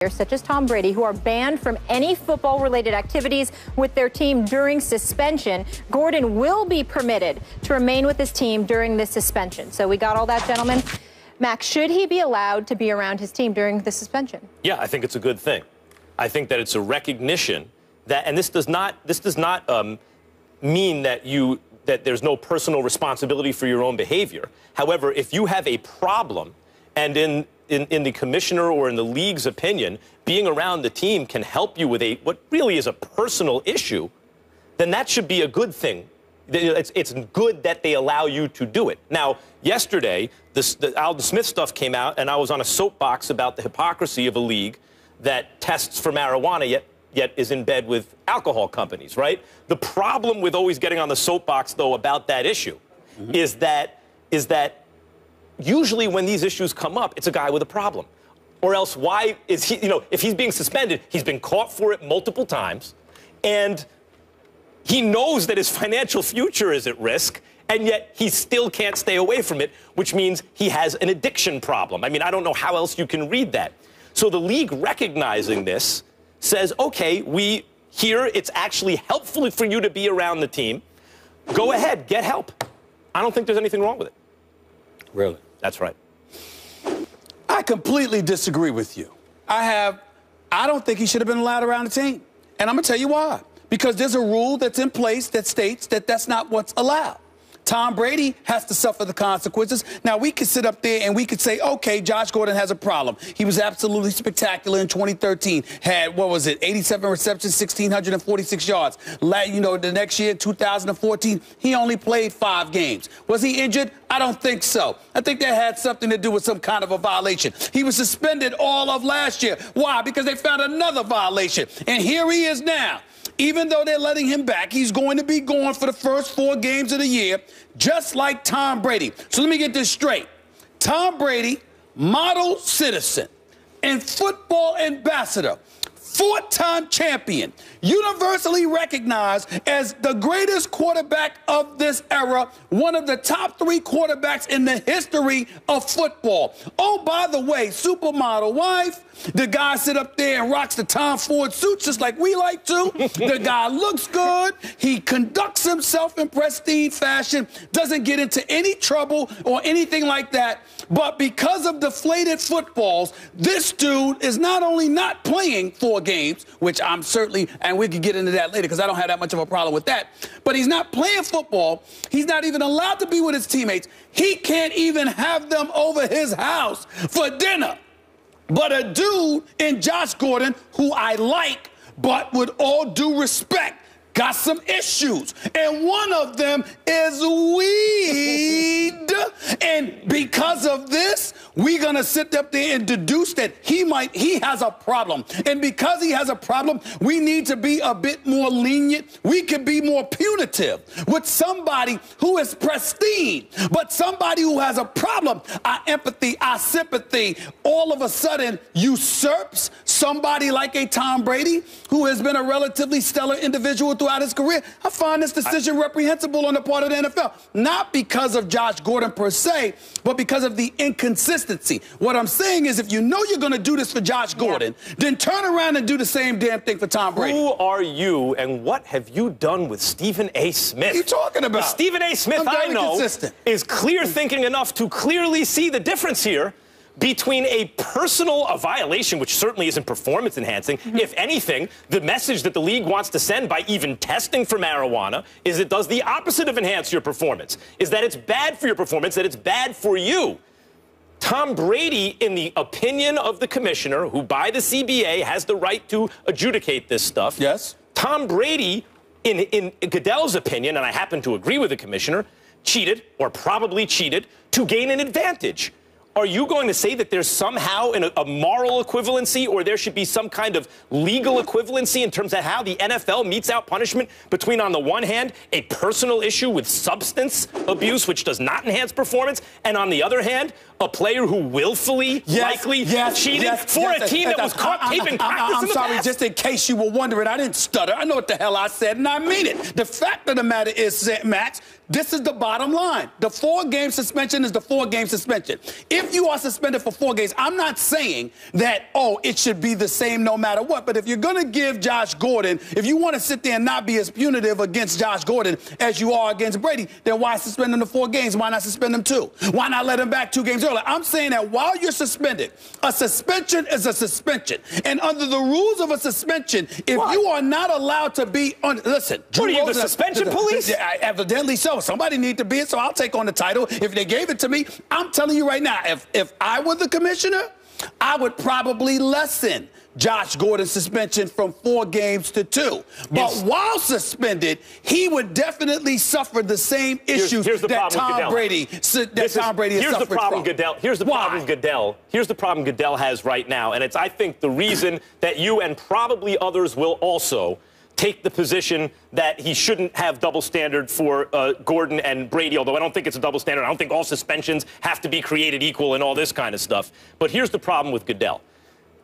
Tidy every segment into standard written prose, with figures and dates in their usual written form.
such as Tom Brady, who are banned from any football-related activities with their team during suspension. Gordon will be permitted to remain with his team during this suspension. So we got all that, gentlemen. Max, should he be allowed to be around his team during the suspension? Yeah, I think it's a good thing. I think that it's a recognition that, and this does not mean that there's no personal responsibility for your own behavior. However, if you have a problem, and in the commissioner or in the league's opinion, being around the team can help you with what really is a personal issue, then that should be a good thing. It's good that they allow you to do it. Now, yesterday, the Alden Smith stuff came out, and I was on a soapbox about the hypocrisy of a league that tests for marijuana, yet is in bed with alcohol companies, right? The problem with always getting on the soapbox, though, about that issue is that usually when these issues come up, it's a guy with a problem. Or else why is he, if he's being suspended, he's been caught for it multiple times, and he knows that his financial future is at risk, and yet he still can't stay away from it, which means he has an addiction problem. I mean, I don't know how else you can read that. So the league, recognizing this, says, okay, here it's actually helpful for you to be around the team. Go ahead, get help. I don't think there's anything wrong with it. Really? That's right. I completely disagree with you. I don't think he should have been allowed around the team. And I'm going to tell you why. Because there's a rule that's in place that states that that's not what's allowed. Tom Brady has to suffer the consequences. Now, we could sit up there and we could say, okay, Josh Gordon has a problem. He was absolutely spectacular in 2013. Had, 87 receptions, 1,646 yards. The next year, 2014, he only played 5 games. Was he injured? I don't think so. I think that had something to do with some kind of a violation. He was suspended all of last year. Why? Because they found another violation. And here he is now. Even though they're letting him back, he's going to be gone for the first 4 games of the year, just like Tom Brady. So let me get this straight. Tom Brady, model citizen and football ambassador, 4-time champion, universally recognized as the greatest quarterback of this era, one of the top 3 quarterbacks in the history of football. Oh, by the way, supermodel wife, the guy sit up there and rocks the Tom Ford suits just like we like to. The guy looks good. He conducts himself in pristine fashion, doesn't get into any trouble or anything like that. But because of deflated footballs, this dude is not only not playing 4 games, which I'm certainly, and we can get into that later because I don't have that much of a problem with that, but he's not playing football. He's not even allowed to be with his teammates. He can't even have them over his house for dinner. But a dude in Josh Gordon, who I like, but with all due respect, got some issues. And one of them is weed. And because of this, we're going to sit up there and deduce that he has a problem. And because he has a problem, we need to be a bit more lenient. We can be more punitive with somebody who is pristine. But somebody who has a problem, our empathy, our sympathy, all of a sudden usurps somebody like a Tom Brady, who has been a relatively stellar individual throughout his career. I find this decision reprehensible on the part of the NFL. Not because of Josh Gordon per se, but because of the inconsistency. What I'm saying is if you know you're going to do this for Josh Gordon, then turn around and do the same damn thing for Tom Brady. Who are you and what have you done with Stephen A. Smith? What are you talking about? Stephen A. Smith, I know, is clear thinking enough to clearly see the difference here between a violation, which certainly isn't performance enhancing. If anything, the message that the league wants to send by even testing for marijuana is it does the opposite of enhance your performance, is that it's bad for your performance, that it's bad for you. Tom Brady, in the opinion of the commissioner, who by the CBA has the right to adjudicate this stuff. Yes. Tom Brady, in Goodell's opinion, and I happen to agree with the commissioner, cheated or probably cheated to gain an advantage. Are you going to say that there's somehow a moral equivalency or there should be some kind of legal equivalency in terms of how the NFL metes out punishment between, on the one hand, a personal issue with substance abuse, which does not enhance performance, and on the other hand, a player who willfully, likely cheated for a team that was caught taping practice in the sorry, past? just in case you were wondering, I didn't stutter. I know what the hell I said, and I mean it. The fact of the matter is, Max, this is the bottom line. The 4-game suspension is the 4-game suspension. If you are suspended for 4 games, I'm not saying that, oh, it should be the same no matter what. But if you're going to give Josh Gordon, if you want to sit there and not be as punitive against Josh Gordon as you are against Brady, then why suspend him to 4 games? Why not suspend him 2? Why not let him back 2 games earlier? I'm saying that while you're suspended, a suspension is a suspension. And under the rules of a suspension, if you are not allowed to be on, listen. What are you, the suspension police? Evidently so. Somebody need to be it, so I'll take on the title. If they gave it to me, I'm telling you right now, if I were the commissioner, I would probably lessen Josh Gordon's suspension from 4 games to 2. But while suspended, he would definitely suffer the same issues that Tom Brady has suffered from. Here's the problem Goodell. Here's the problem Goodell has right now, and it's, I think, the reason that you and probably others will also take the position that he shouldn't have double standard for Gordon and Brady, although I don't think it's a double standard. I don't think all suspensions have to be created equal and all this kind of stuff. But here's the problem with Goodell.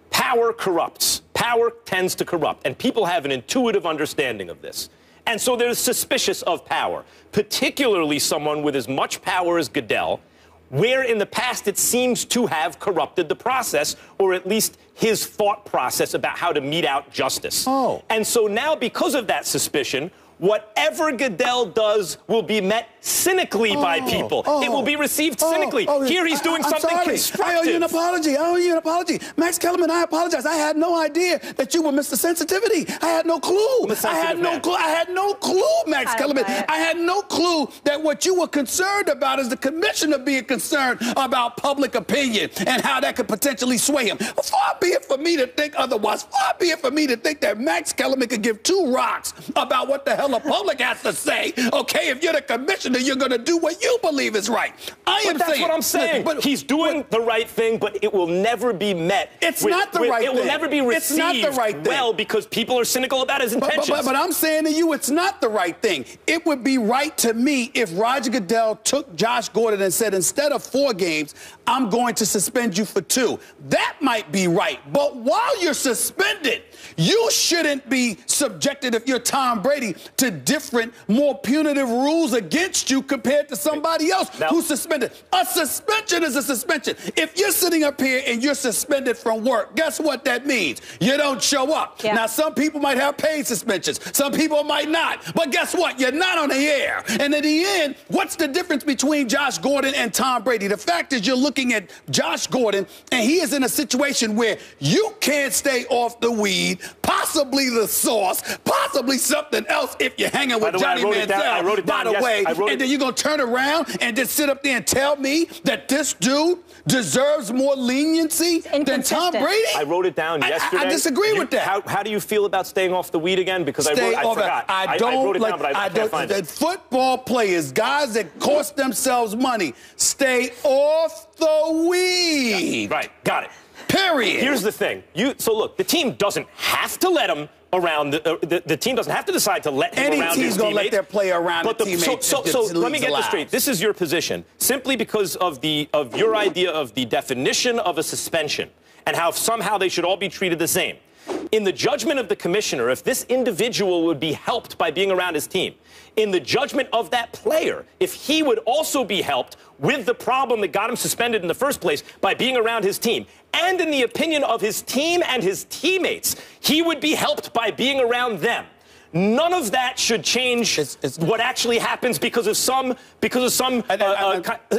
Power corrupts. Power tends to corrupt, and people have an intuitive understanding of this. And so they're suspicious of power, particularly someone with as much power as Goodell, where in the past it seems to have corrupted the process, or at least his thought process about how to mete out justice. And so now, because of that suspicion, whatever Goodell does will be met cynically by people. It will be received cynically. Here he's doing something constructive. I owe you an apology. I owe you an apology. Max Kellerman, I apologize. I had no idea that you were Mr. Sensitivity. I had no clue. I had no clue, Max Kellerman. I had no clue that what you were concerned about is the commissioner being concerned about public opinion and how that could potentially sway him. Far be it for me to think otherwise. Far be it for me to think that Max Kellerman could give 2 rocks about what the hell the public has to say. Okay, if you're the commissioner, you're going to do what you believe is right. That's what I'm saying. But he's doing the right thing, but it will never be met. It's not the right thing. It will never be received well because people are cynical about his intentions. But I'm saying to you, it's not the right thing. It would be right to me if Roger Goodell took Josh Gordon and said, instead of 4 games, I'm going to suspend you for 2. That might be right. But while you're suspended, you shouldn't be subjected, if you're Tom Brady, to different, more punitive rules against you compared to somebody else who's suspended. A suspension is a suspension. If you're sitting up here and you're suspended from work, guess what that means? You don't show up. Now, some people might have paid suspensions. Some people might not. But guess what? You're not on the air. And in the end, what's the difference between Josh Gordon and Tom Brady? The fact is you're looking at Josh Gordon, and he is in a situation where you can't stay off the weed, possibly the sauce, possibly something else if you're hanging with Johnny Manziel, by the way, and then you're going to turn around and just sit up there and tell me that this dude deserves more leniency than Tom Brady? I wrote it down yesterday. I disagree with that. How do you feel about staying off the weed again? Because I forgot. I wrote it down, but I can't find it. Football players, guys that cost themselves money, stay off the weed. Right, got it. Period. Here's the thing. So look, the team doesn't have to let him around. The team doesn't have to decide to let him around his teammates. Any team's going to let their player around the teammates. So let me get this straight. This is your position. Simply because of your idea of the definition of a suspension and how somehow they should all be treated the same. In the judgment of the commissioner, if this individual would be helped by being around his team, in the judgment of that player, if he would also be helped with the problem that got him suspended in the first place by being around his team, and in the opinion of his team and his teammates, he would be helped by being around them. None of that should change what actually happens because of some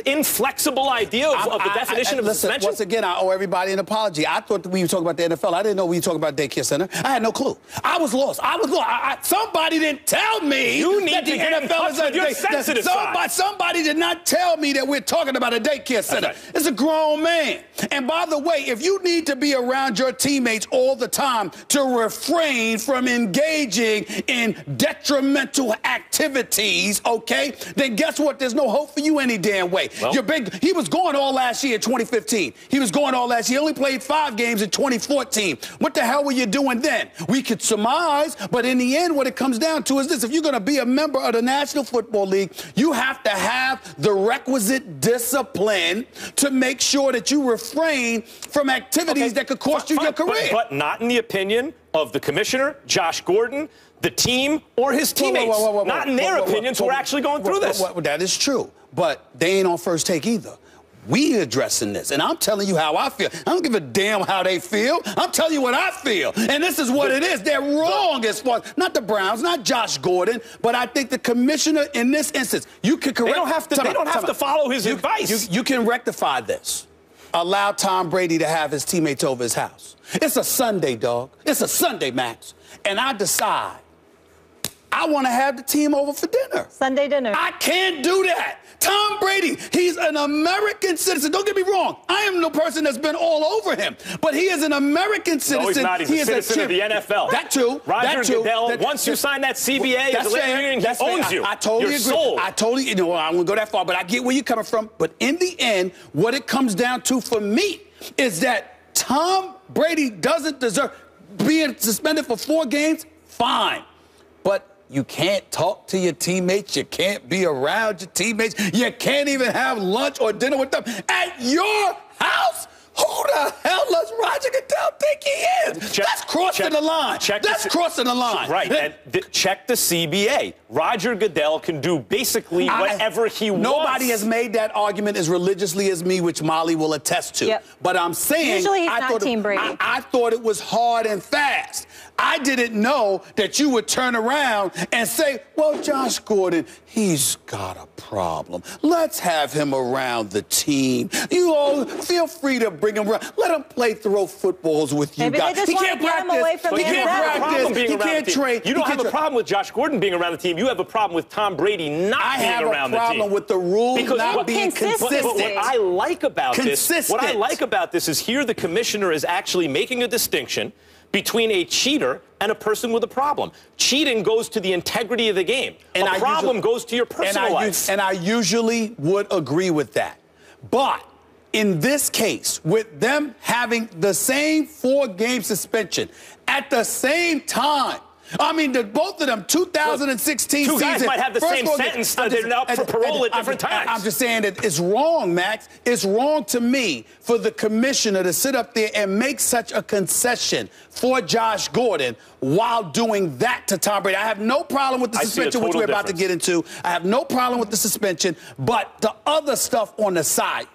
inflexible idea of the definition of suspension. Once again, I owe everybody an apology. I thought we were talking about the NFL. I didn't know we were talking about daycare center. I had no clue. I was lost. Somebody didn't tell me that the NFL is a daycare center. Somebody did not tell me that we're talking about a daycare center. Right. It's a grown man. And by the way, if you need to be around your teammates all the time to refrain from engaging in detrimental activities, okay, then guess what? There's no hope for you any damn way. Well, He was gone all last year, 2015. He was gone all last year. He only played 5 games in 2014. What the hell were you doing then? We could surmise, but in the end, what it comes down to is this. If you're going to be a member of the National Football League, you have to have the requisite discipline to make sure that you refrain from activities that could cost you your career. But not in the opinion of the commissioner, Josh Gordon, the team, or his teammates. Not in their opinions who are actually going through this. That is true, but they ain't on First Take either. We addressing this, and I'm telling you how I feel. I don't give a damn how they feel. I'm telling you what I feel, and this is what it is. They're wrong as far as, not the Browns, not Josh Gordon, but I think the commissioner in this instance, you can correct. They don't have to follow his advice. You can rectify this. Allow Tom Brady to have his teammates over his house. It's a Sunday, dog. It's a Sunday, Max, and I decide I want to have the team over for dinner. Sunday dinner. I can't do that. Tom Brady, he's an American citizen. Don't get me wrong. I am no person that's been all over him. But he is an American citizen. No, he's not. He's a citizen of the NFL. That too. Roger Goodell, once you sign that CBA as a labor union, he owns you. I totally agree. Sold. I totally, I won't go that far, but I get where you're coming from. But in the end, what it comes down to for me is that Tom Brady doesn't deserve being suspended for 4 games. Fine. But you can't talk to your teammates. You can't be around your teammates. You can't even have lunch or dinner with them at your house. Who the hell does Roger Goodell think he is? That's crossing the line. That's crossing the line. Right. And check the CBA. Roger Goodell can do basically whatever he wants. Nobody has made that argument as religiously as me, which Molly will attest to. Yep. But I'm saying, usually he's not Team Brady. I thought it was hard and fast. I didn't know that you would turn around and say, well, Josh Gordon, he's got a problem. Let's have him around the team. You all feel free to bring him around. Let him play throw footballs with you Maybe guys. They just want to get him away from he can't practice. He can't train. You don't have a problem with Josh Gordon being around the team. You have a problem with Tom Brady not being around the team. I have a problem with the rules not being consistent. But what I like about this is here the commissioner is actually making a distinction between a cheater and a person with a problem. Cheating goes to the integrity of the game. And a problem goes to your personal life. And I usually would agree with that. But in this case, with them having the same 4-game suspension at the same time, I mean, both of them, 2016 season. Two guys might have the same sentence. They're up for parole at different times. I'm just saying that it's wrong, Max. It's wrong to me for the commissioner to sit up there and make such a concession for Josh Gordon while doing that to Tom Brady. I have no problem with the suspension, which we're about to get into. I have no problem with the suspension, but the other stuff on the side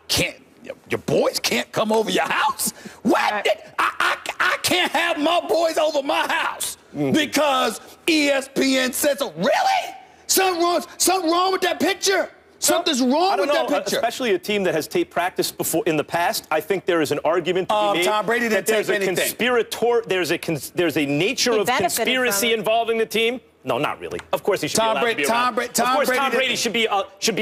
your boys can't come over your house? What? I can't have my boys over my house because ESPN says so. Really? Something wrong with that picture? Something's wrong with that picture. Especially a team that has taped practice before in the past. I think there is an argument to be made Tom Brady didn't that there's a nature of conspiracy involving the team. No, not really. Of course he should be allowed to be around. Of course Tom Brady should be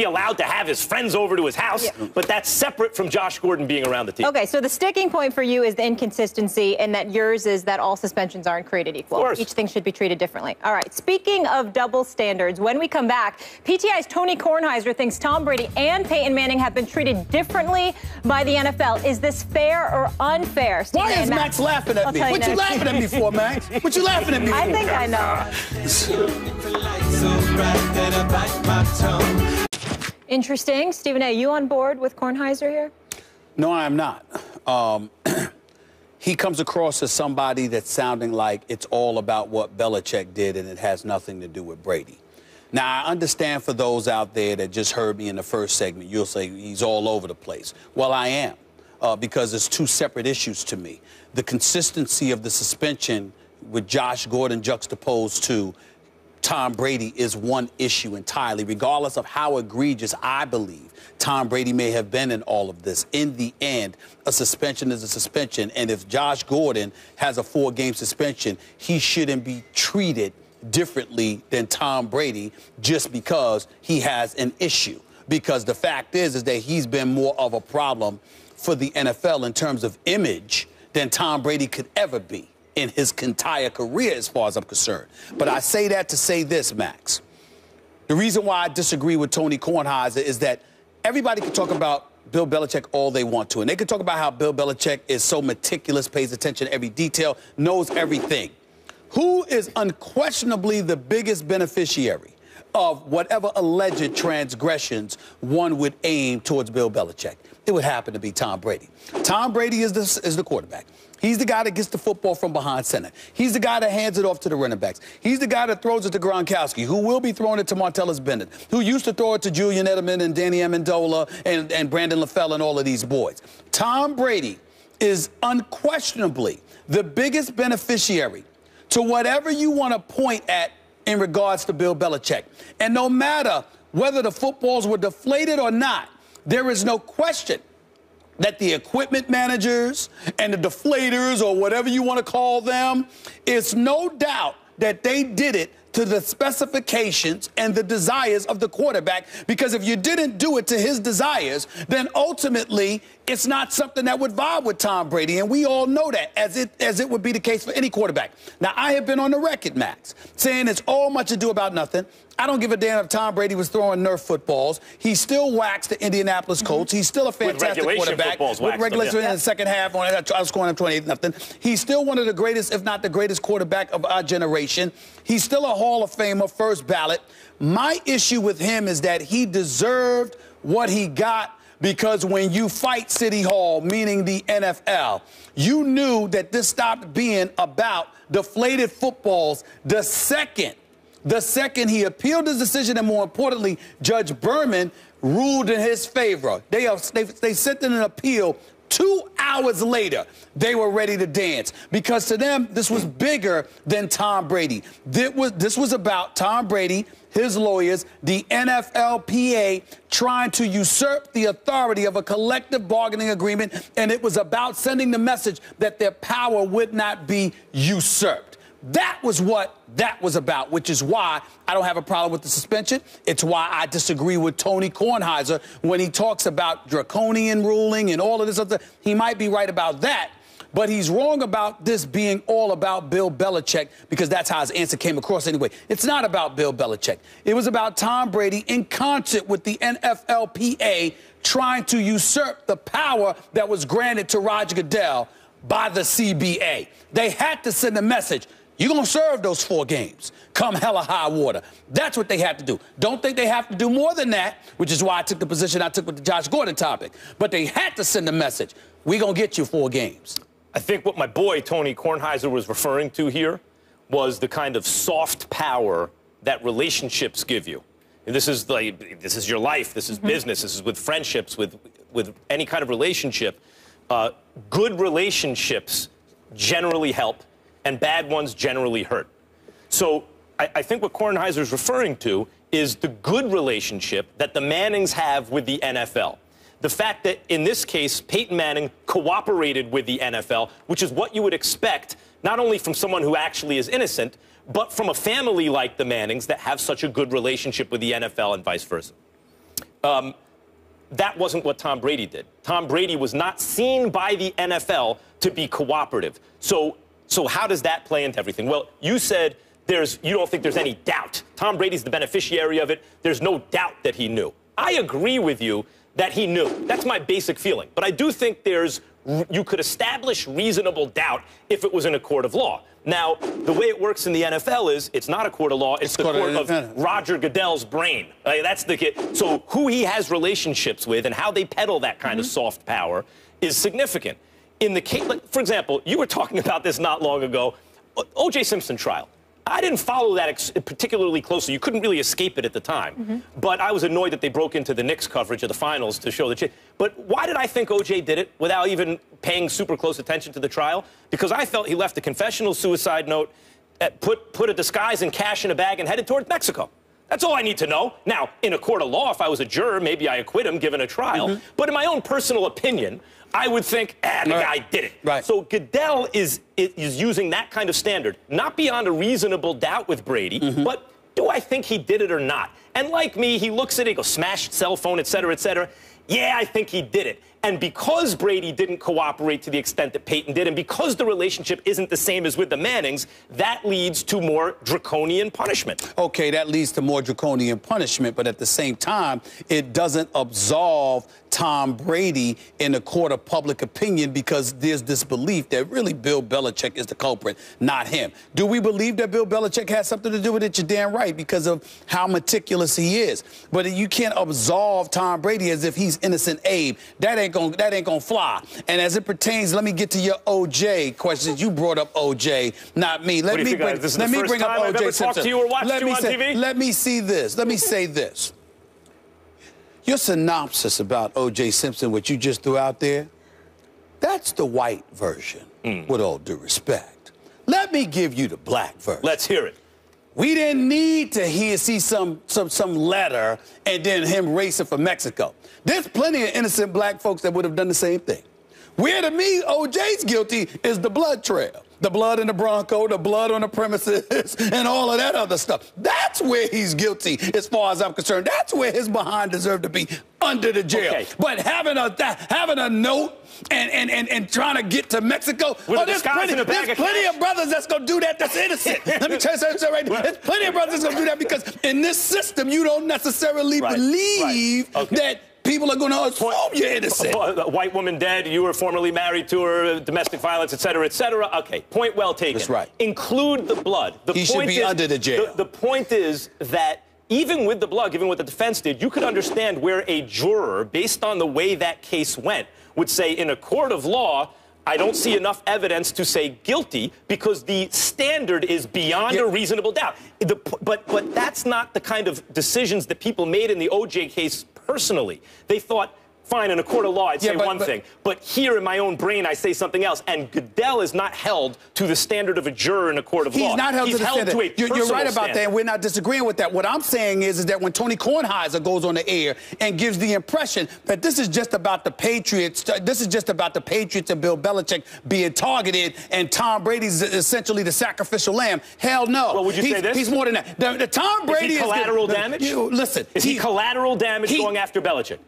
allowed to have his friends over to his house, but that's separate from Josh Gordon being around the team. Okay, so the sticking point for you is the inconsistency, and that yours is that all suspensions aren't created equal. Of course. Each thing should be treated differently. All right, speaking of double standards, when we come back, PTI's Tony Kornheiser thinks Tom Brady and Peyton Manning have been treated differently by the NFL. Is this fair or unfair? Why is Max laughing at me? What you laughing at me for, Max? What you laughing at me for? I think I know. Interesting. Stephen A., you on board with Kornheiser here? No, I am not. He comes across as somebody that's sounding like it's all about what Belichick did and it has nothing to do with Brady. Now, I understand for those out there that just heard me in the first segment, you'll say he's all over the place. Well, I am, because it's 2 separate issues to me. The consistency of the suspension with Josh Gordon juxtaposed to Tom Brady is one issue entirely, regardless of how egregious I believe Tom Brady may have been in all of this. In the end, a suspension is a suspension, and if Josh Gordon has a 4-game suspension, he shouldn't be treated differently than Tom Brady just because he has an issue. Because the fact is that he's been more of a problem for the NFL in terms of image than Tom Brady could ever be. in his entire career, as far as I'm concerned. But I say that to say this, Max. The reason why I disagree with Tony Kornheiser is that everybody can talk about Bill Belichick all they want to, and they can talk about how Bill Belichick is so meticulous, pays attention to every detail, knows everything. Who is unquestionably the biggest beneficiary of whatever alleged transgressions one would aim towards Bill Belichick? It would happen to be Tom Brady. Tom Brady is the quarterback. He's the guy that gets the football from behind center. He's the guy that hands it off to the running backs. He's the guy that throws it to Gronkowski, who will be throwing it to Martellus Bennett, who used to throw it to Julian Edelman and Danny Amendola and Brandon LaFell and all of these boys. Tom Brady is unquestionably the biggest beneficiary to whatever you want to point at in regards to Bill Belichick. And no matter whether the footballs were deflated or not, there is no question that the equipment managers and the deflators, or whatever you want to call them, it's no doubt that they did it to the specifications and the desires of the quarterback, because if you didn't do it to his desires, then ultimately it's not something that would vibe with Tom Brady, and we all know that, as it would be the case for any quarterback. Now, I have been on the record, Max, saying it's all much ado about nothing. I don't give a damn if Tom Brady was throwing Nerf footballs. He still waxed the Indianapolis Colts. He's still a fantastic quarterback. With regulation in the second half, I was scoring 28-0. He's still one of the greatest, if not the greatest, quarterback of our generation. He's still a Hall of Famer, first ballot. My issue with him is that he deserved what he got, because when you fight City Hall, meaning the NFL, you knew that this stopped being about deflated footballs the second he appealed his decision, and more importantly, Judge Berman ruled in his favor. They sent in an appeal. 2 hours later, they were ready to dance, because to them, this was bigger than Tom Brady. This was about Tom Brady, his lawyers, the NFLPA trying to usurp the authority of a collective bargaining agreement, and it was about sending the message that their power would not be usurped. That was what that was about, which is why I don't have a problem with the suspension. It's why I disagree with Tony Kornheiser when he talks about draconian ruling and all of this other. He might be right about that, but he's wrong about this being all about Bill Belichick, because that's how his answer came across anyway. It's not about Bill Belichick. It was about Tom Brady in concert with the NFLPA trying to usurp the power that was granted to Roger Goodell by the CBA. They had to send a message. You're going to serve those 4 games, come hell or high water. That's what they have to do. Don't think they have to do more than that, which is why I took the position I took with the Josh Gordon topic. But they had to send a message. We're going to get you 4 games. I think what my boy Tony Kornheiser was referring to here was the kind of soft power that relationships give you. And this is your life. This is business. This is with friendships, with any kind of relationship. Good relationships generally help, and bad ones generally hurt. So I think what Kornheiser is referring to is the good relationship that the Mannings have with the NFL. The fact that, in this case, Peyton Manning cooperated with the NFL, which is what you would expect, not only from someone who actually is innocent, but from a family like the Mannings that have such a good relationship with the NFL and vice versa. That wasn't what Tom Brady did. Tom Brady was not seen by the NFL to be cooperative. So how does that play into everything? Well, you said you don't think there's any doubt. Tom Brady's the beneficiary of it. There's no doubt that he knew. I agree with you that he knew. That's my basic feeling. But I do think you could establish reasonable doubt if it was in a court of law. Now, the way it works in the NFL is it's not a court of law. It's the court of Roger Goodell's brain. That's the kid. So who he has relationships with and how they peddle that kind of soft power is significant. In the case, for example, you were talking about this not long ago, O.J. Simpson trial. I didn't follow that particularly closely. You couldn't really escape it at the time. But I was annoyed that they broke into the Knicks coverage of the finals to show the change. But why did I think O.J. did it without even paying super close attention to the trial? Because I felt he left a confessional suicide note, put a disguise and cash in a bag, and headed towards Mexico. That's all I need to know. Now, in a court of law, if I was a juror, maybe I acquit him given a trial. But in my own personal opinion, I would think, the guy did it. Right. So Goodell is using that kind of standard, not beyond a reasonable doubt with Brady, but do I think he did it or not? And like me, he looks at it, he goes, smashed cell phone, et cetera, et cetera. Yeah, I think he did it. And because Brady didn't cooperate to the extent that Peyton did, and because the relationship isn't the same as with the Mannings, that leads to more draconian punishment. Okay, that leads to more draconian punishment, but at the same time, it doesn't absolve Tom Brady in the court of public opinion because there's this belief that really Bill Belichick is the culprit, not him. Do we believe that Bill Belichick has something to do with it? You're damn right, because of how meticulous he is. But you can't absolve Tom Brady as if he's innocent Abe. That ain't gonna fly. And as it pertains, let me get to your OJ questions. You brought up OJ, not me. Let me bring up OJ Simpson. Let me see this. Let me say this. Your synopsis about O.J. Simpson, what you just threw out there, that's the white version, with all due respect. Let me give you the black version. Let's hear it. We didn't need to see some letter and then him racing for Mexico. There's plenty of innocent black folks that would have done the same thing. Where to me, O.J.'s guilty is the blood trail. The blood in the Bronco, the blood on the premises, and all of that other stuff. That's where he's guilty, as far as I'm concerned. That's where his behind deserved to be, under the jail. Okay. But having a note and trying to get to Mexico, there's plenty of brothers that's going to do that that's innocent. Let me tell you something right now. There's plenty of brothers that's going to do that because in this system, you don't necessarily believe that people are going to assume you're innocent. A white woman dead, you were formerly married to her, domestic violence, et cetera, et cetera. Okay, point well taken. That's right. Include the blood. He should be under the jail. The point is that even with the blood, given what the defense did, you could understand where a juror, based on the way that case went, would say in a court of law, I don't see enough evidence to say guilty because the standard is beyond a reasonable doubt. But that's not the kind of decisions that people made in the O.J. case personally. They thought, fine, in a court of law, I'd say one thing. But here in my own brain, I say something else. And Goodell is not held to the standard of a juror in a court of law. He's not held to the standard. To a personal You're right about standard. that, and we're not disagreeing with that. What I'm saying is that when Tony Kornheiser goes on the air and gives the impression that this is just about the Patriots, this is just about the Patriots and Bill Belichick being targeted, and Tom Brady's essentially the sacrificial lamb. Hell no. Well, would you say this? He's more than that. The Tom Brady is he collateral damage? Listen. Is he collateral damage going after Belichick?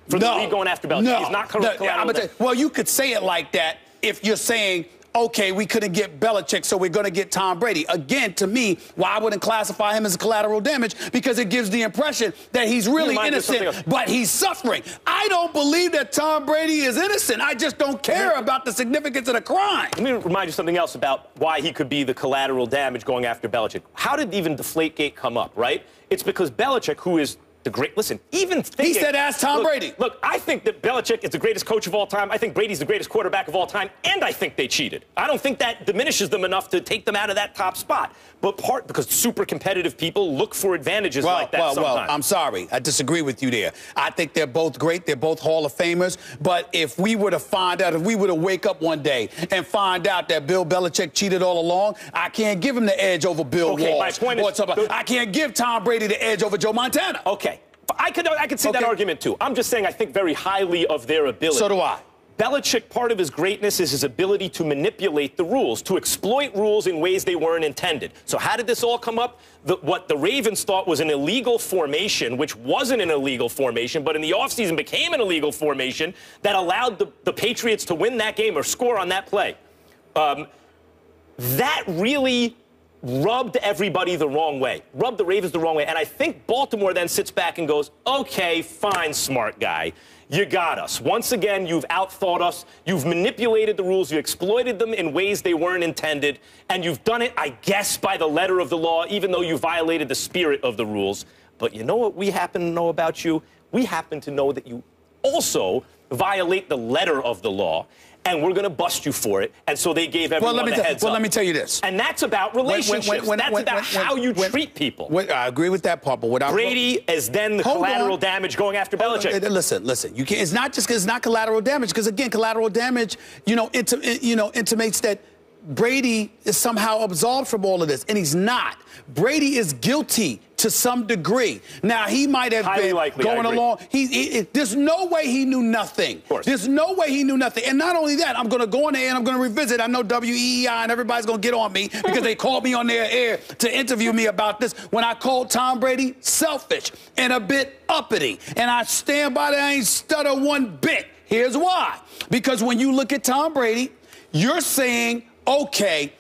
For the league going after Belichick. No. He's not collateral damage. Well, you could say it like that if you're saying, okay, we couldn't get Belichick, so we're going to get Tom Brady. Again, to me, why I wouldn't classify him as collateral damage, because it gives the impression that he's really innocent, but he's suffering. I don't believe that Tom Brady is innocent. I just don't care about the significance of the crime. Let me remind you something else about why he could be the collateral damage going after Belichick. How did even Deflategate come up, right? It's because Belichick, who is the great, listen, even thinking... He said, ask Tom Brady. Look, I think that Belichick is the greatest coach of all time. I think Brady's the greatest quarterback of all time, and I think they cheated. I don't think that diminishes them enough to take them out of that top spot. But because super competitive people look for advantages like that sometimes. Well, I'm sorry. I disagree with you there. I think they're both great. They're both Hall of Famers. But if we were to find out, if we were to wake up one day and find out that Bill Belichick cheated all along, I can't give him the edge over Bill Walsh. My point is, I can't give Tom Brady the edge over Joe Montana. Okay. I could see that argument, too. I'm just saying I think very highly of their ability. So do I. Belichick, part of his greatness is his ability to manipulate the rules, to exploit rules in ways they weren't intended. So how did this all come up? What the Ravens thought was an illegal formation, which wasn't an illegal formation, but in the offseason became an illegal formation that allowed the Patriots to win that game or score on that play. That really rubbed everybody the wrong way, rubbed the Ravens the wrong way. And I think Baltimore then sits back and goes, okay, fine, smart guy. You got us. Once again, you've outthought us. You've manipulated the rules. You exploited them in ways they weren't intended. And you've done it, I guess, by the letter of the law, even though you violated the spirit of the rules. But you know what we happen to know about you? We happen to know that you also violate the letter of the law, and we're going to bust you for it. And so they gave everyone the heads up. Well, let me tell you this. And that's about relationships. That's about how you treat people. I agree with that part, but what Brady is then the collateral damage going after Belichick. Listen. You can't. It's not just because it's not collateral damage. Because again, collateral damage, intimates that Brady is somehow absolved from all of this, and he's not. Brady is guilty to some degree. Now, he might have been going along. There's no way he knew nothing. There's no way he knew nothing. And not only that, I'm going to go on there and I'm going to revisit. I know WEEI and everybody's going to get on me because they called me on their air to interview me about this when I called Tom Brady selfish and a bit uppity. And I stand by that. I ain't stutter one bit. Here's why. Because when you look at Tom Brady, you're saying, okay,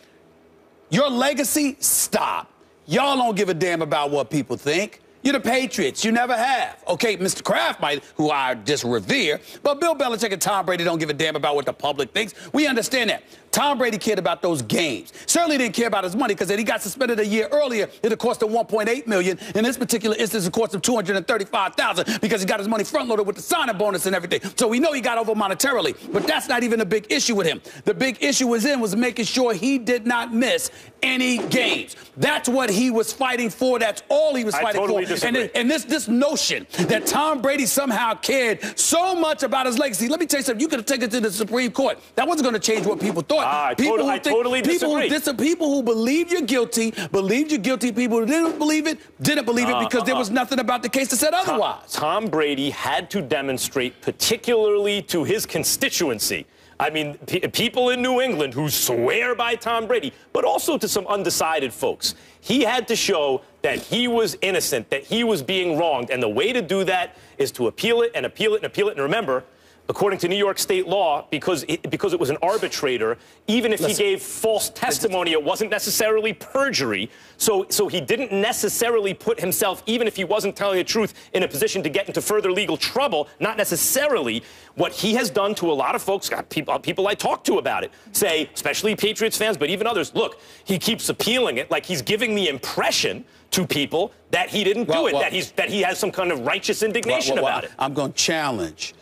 your legacy, stop. Y'all don't give a damn about what people think. You're the Patriots. You never have. Okay, Mr. Kraft might, who I just revere, but Bill Belichick and Tom Brady don't give a damn about what the public thinks. We understand that. Tom Brady cared about those games. Certainly didn't care about his money because he got suspended a year earlier. It had cost him $1.8 million. In this particular instance, it cost him $235,000 because he got his money front-loaded with the signing bonus and everything. So we know he got over monetarily. But that's not even a big issue with him. The big issue was making sure he did not miss any games. That's what he was fighting for. That's all he was fighting totally for. Disagree. And this notion that Tom Brady somehow cared so much about his legacy. Let me tell you something. You could have taken it to the Supreme Court. That wasn't going to change what people thought. I totally disagree. People who believe you're guilty, believed you're guilty. People who didn't believe it because there was nothing about the case that said otherwise. Tom Brady had to demonstrate, particularly to his constituency, I mean, people in New England who swear by Tom Brady, but also to some undecided folks. He had to show that he was innocent, that he was being wronged. And the way to do that is to appeal it and appeal it and appeal it. And remember, according to New York state law, because it was an arbitrator, even if he gave false testimony, it wasn't necessarily perjury. So he didn't necessarily put himself, even if he wasn't telling the truth, in a position to get into further legal trouble. Not necessarily. What he has done to a lot of folks, people I talk to about it, say, especially Patriots fans, but even others, look, he keeps appealing it like he's giving the impression to people that he didn't do it, that he has some kind of righteous indignation about it. I'm going to challenge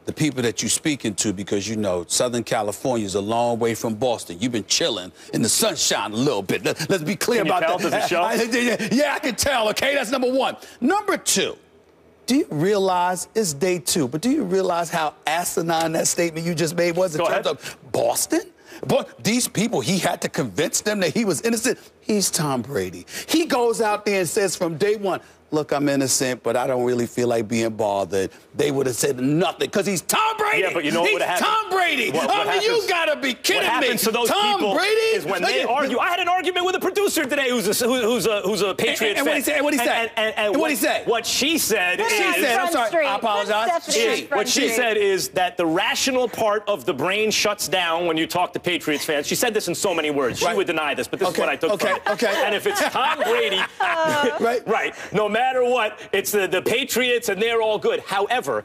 the people that you're speaking to, because you know Southern California is a long way from Boston. You've been chilling in the sunshine a little bit. Let's be clear about that. Can you tell? Does it show? Yeah, I can tell, okay? That's number one. Number two, do you realize it's day two, but do you realize how asinine that statement you just made was in terms of Boston? But these people, he had to convince them that he was innocent. He's Tom Brady. He goes out there and says from day one, look, I'm innocent, but I don't really feel like being bothered. They would have said nothing because he's Tom Brady. Yeah, but you know what would have happened? Tom Brady. I mean, you gotta be kidding me. What happens to those Tom people Brady is when they argue. I had an argument with a producer today who's a Patriots fan. And what he said? And what he said? What she said is... I'm sorry, I apologize. What she said is that the rational part of the brain shuts down when you talk to Patriots fans. She said this in so many words. She would deny this, but this is what I took from it. And if it's Tom Brady, right, no matter what, it's the Patriots and they're all good. However,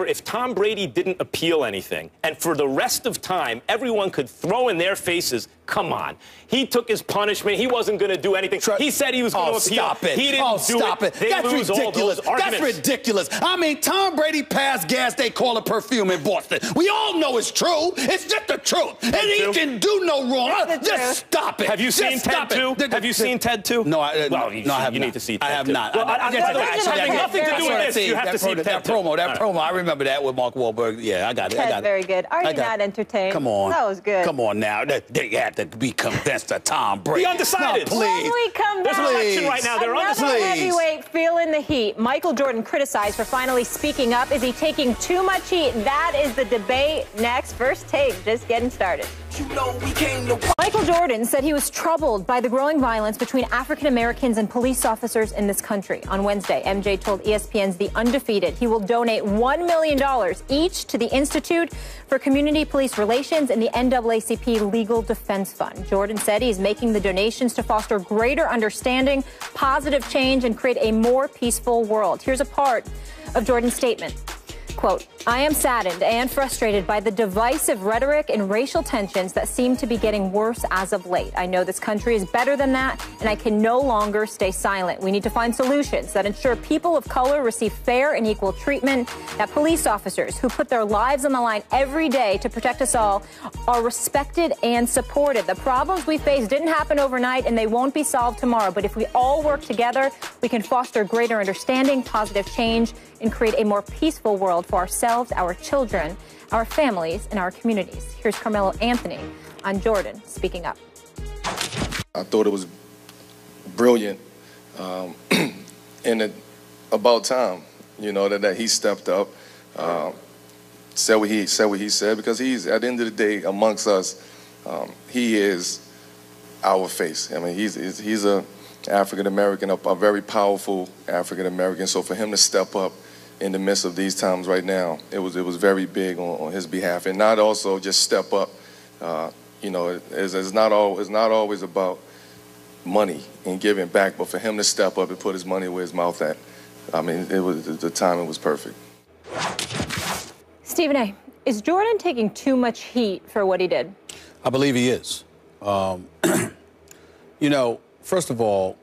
if Tom Brady didn't appeal anything, and for the rest of time, everyone could throw in their faces, come on. He took his punishment. He wasn't going to do anything. He said he was going to appeal. Stop it. He didn't do it. They That's lose ridiculous. All those arguments. That's ridiculous. I mean, Tom Brady passed gas they call it perfume in Boston. We all know it's true. It's just the truth. And he can do no wrong. Just stop it. Have you seen Ted 2? Have you seen Ted 2? No, I have. You need to see Ted 2. I have not. Well, has nothing to do with this. You have to see that promo. That promo. I remember that with Mark Wahlberg. Yeah, I got it. Ted's very good. Are you not entertained? Come on. That was good. Come on now. They have to be convinced that Tom Brady. Be undecided. No, please. When we come back, there's an election right now. They're undecided. Heavyweight feeling the heat. Michael Jordan criticized for finally speaking up. Is he taking too much heat? That is the debate next. First take, just getting started. You know we came to... Michael Jordan said he was troubled by the growing violence between African Americans and police officers in this country. On Wednesday, MJ told ESPN's The Undefeated he will donate $1 million each to the Institute for Community Police Relations and the NAACP Legal Defense Fund. Jordan said he's making the donations to foster greater understanding, positive change, and create a more peaceful world. Here's a part of Jordan's statement. Quote, I am saddened and frustrated by the divisive rhetoric and racial tensions that seem to be getting worse as of late. I know this country is better than that, and I can no longer stay silent. We need to find solutions that ensure people of color receive fair and equal treatment, that police officers who put their lives on the line every day to protect us all are respected and supported. The problems we face didn't happen overnight, and they won't be solved tomorrow. But if we all work together, we can foster greater understanding, positive change, and create a more peaceful world for ourselves, our children, our families, and our communities. Here's Carmelo Anthony on Jordan speaking up. I thought it was brilliant and about time, you know, that he stepped up, said what he said, because he's, at the end of the day, amongst us, he is our face. I mean, he's a African-American, a very powerful African-American. So for him to step up in the midst of these times right now, it was very big on his behalf, and not also just step up. You know, it's not always about money and giving back, but for him to step up and put his money where his mouth at, I mean, the timing was perfect. Stephen A., is Jordan taking too much heat for what he did? I believe he is. You know, first of all,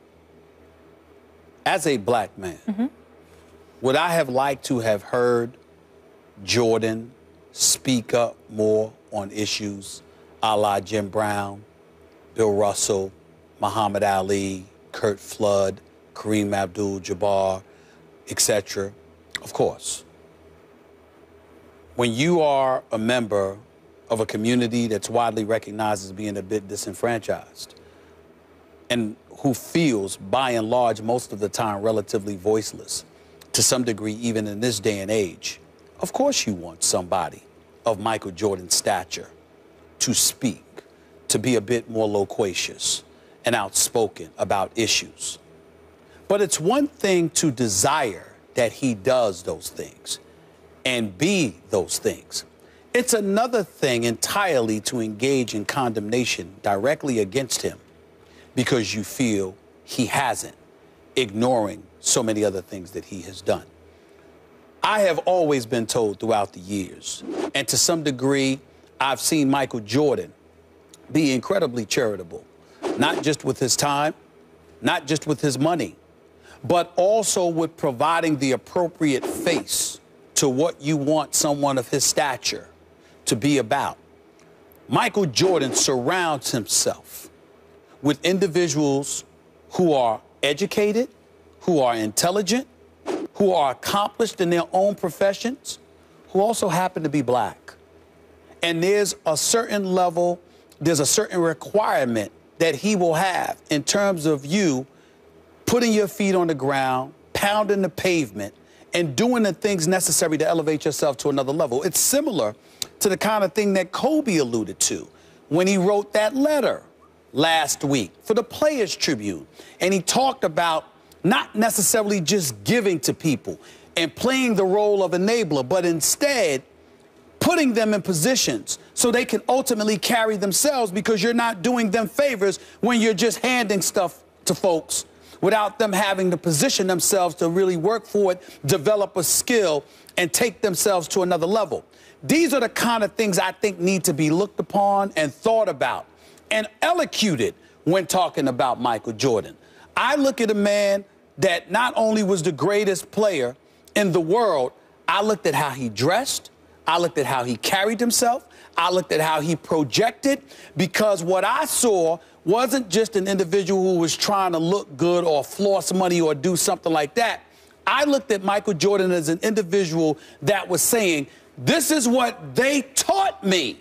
as a black man, would I have liked to have heard Jordan speak up more on issues a la Jim Brown, Bill Russell, Muhammad Ali, Curt Flood, Kareem Abdul-Jabbar, etc.? Of course. When you are a member of a community that's widely recognized as being a bit disenfranchised and who feels, by and large, most of the time, relatively voiceless, to some degree, even in this day and age, of course you want somebody of Michael Jordan's stature to speak, to be a bit more loquacious and outspoken about issues. But it's one thing to desire that he does those things and be those things. It's another thing entirely to engage in condemnation directly against him because you feel he hasn't, ignoring so many other things that he has done. I have always been told throughout the years, and to some degree, I've seen Michael Jordan be incredibly charitable, not just with his time, not just with his money, but also with providing the appropriate face to what you want someone of his stature to be about. Michael Jordan surrounds himself with individuals who are educated, who are intelligent, who are accomplished in their own professions, who also happen to be black. And there's a certain level, there's a certain requirement that he will have in terms of you putting your feet on the ground, pounding the pavement, and doing the things necessary to elevate yourself to another level. It's similar to the kind of thing that Kobe alluded to when he wrote that letter last week for the Players Tribune. And he talked about not necessarily just giving to people and playing the role of enabler, but instead putting them in positions so they can ultimately carry themselves, because you're not doing them favors when you're just handing stuff to folks without them having to position themselves to really work for it, develop a skill, and take themselves to another level. These are the kind of things I think need to be looked upon and thought about and elocuted when talking about Michael Jordan. I look at a man that not only was the greatest player in the world, I looked at how he dressed, I looked at how he carried himself, I looked at how he projected, because what I saw wasn't just an individual who was trying to look good or floss money or do something like that. I looked at Michael Jordan as an individual that was saying, this is what they taught me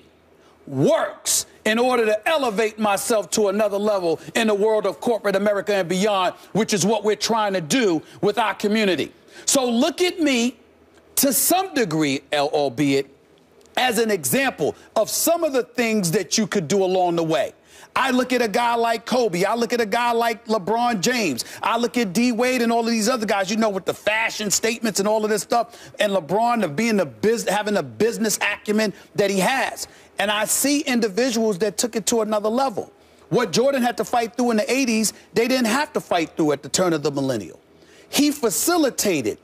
works in order to elevate myself to another level in the world of corporate America and beyond, which is what we're trying to do with our community. So look at me, to some degree, albeit, as an example of some of the things that you could do along the way. I look at a guy like Kobe. I look at a guy like LeBron James. I look at D-Wade and all of these other guys, you know, with the fashion statements and all of this stuff, and LeBron having a business acumen that he has. And I see individuals that took it to another level. What Jordan had to fight through in the 80s, they didn't have to fight through at the turn of the millennium. He facilitated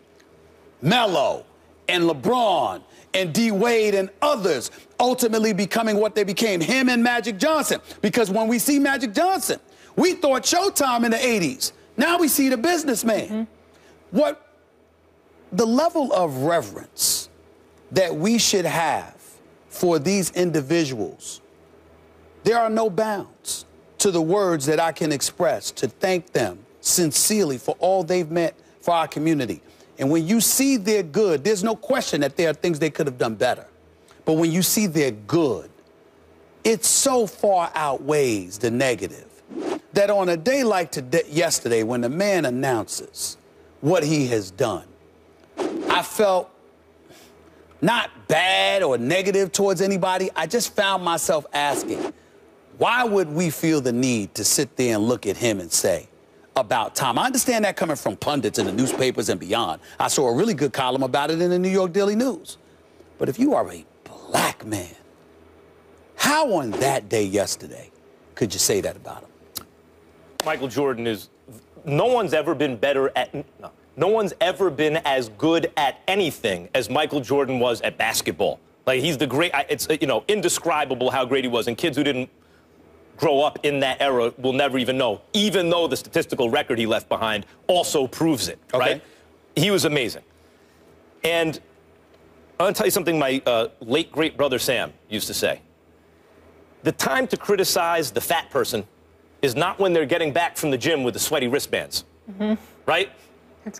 Melo and LeBron and D-Wade and others ultimately becoming what they became, him and Magic Johnson. Because when we see Magic Johnson, we thought Showtime in the 80s. Now we see the businessman. What the level of reverence that we should have for these individuals, there are no bounds to the words that I can express to thank them sincerely for all they've meant for our community. And when you see their good, there's no question that there are things they could have done better. But when you see their good, it so far outweighs the negative that on a day like yesterday, when the man announces what he has done, I felt not bad or negative towards anybody. I just found myself asking, why would we feel the need to sit there and look at him and say, about Tom. I understand that coming from pundits in the newspapers and beyond. I saw a really good column about it in the New York Daily News. But if you are a black man, how on that day yesterday could you say that about him? Michael Jordan is, no one's ever been better at, no one's ever been as good at anything as Michael Jordan was at basketball. Like, he's the great, it's, you know, indescribable how great he was. And kids who didn't grow up in that era will never even know, even though the statistical record he left behind also proves it, right? He was amazing. And I'm going to tell you something my late great brother Sam used to say. The time to criticize the fat person is not when they're getting back from the gym with the sweaty wristbands, right?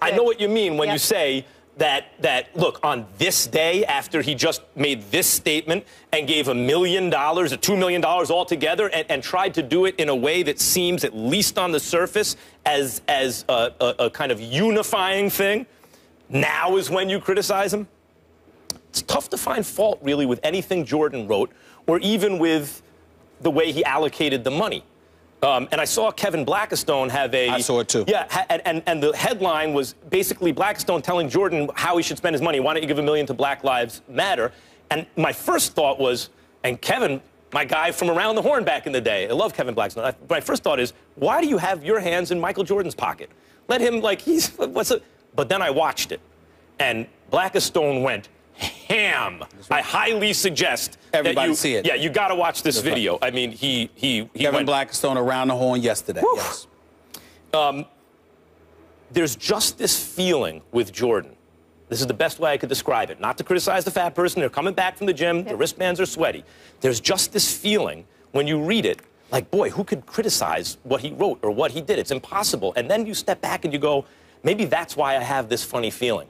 I know what you mean when you say that, look, on this day, after he just made this statement and gave $1 million or $2 million altogether and tried to do it in a way that seems, at least on the surface, as a kind of unifying thing, now is when you criticize him? It's tough to find fault, really, with anything Jordan wrote or even with the way he allocated the money. And I saw Kevin Blackistone have a... I saw it, too. Yeah, and the headline was basically Blackistone telling Jordan how he should spend his money. Why don't you give $1 million to Black Lives Matter? And my first thought was, and Kevin, my guy from around the horn back in the day, I love Kevin Blackistone. My first thought is, why do you have your hands in Michael Jordan's pocket? Let him, like, he's... what's it? But then I watched it, and Blackistone went ham. I highly suggest everybody that you see it. Yeah, you got to watch this video. I mean, he Kevin went Blackistone around the horn yesterday. Whew. Yes. There's just this feeling with Jordan. This is the best way I could describe it. Not to criticize the fat person. They're coming back from the gym. The wristbands are sweaty. There's just this feeling when you read it, like, boy, who could criticize what he wrote or what he did? It's impossible. And then you step back and you go, maybe that's why I have this funny feeling.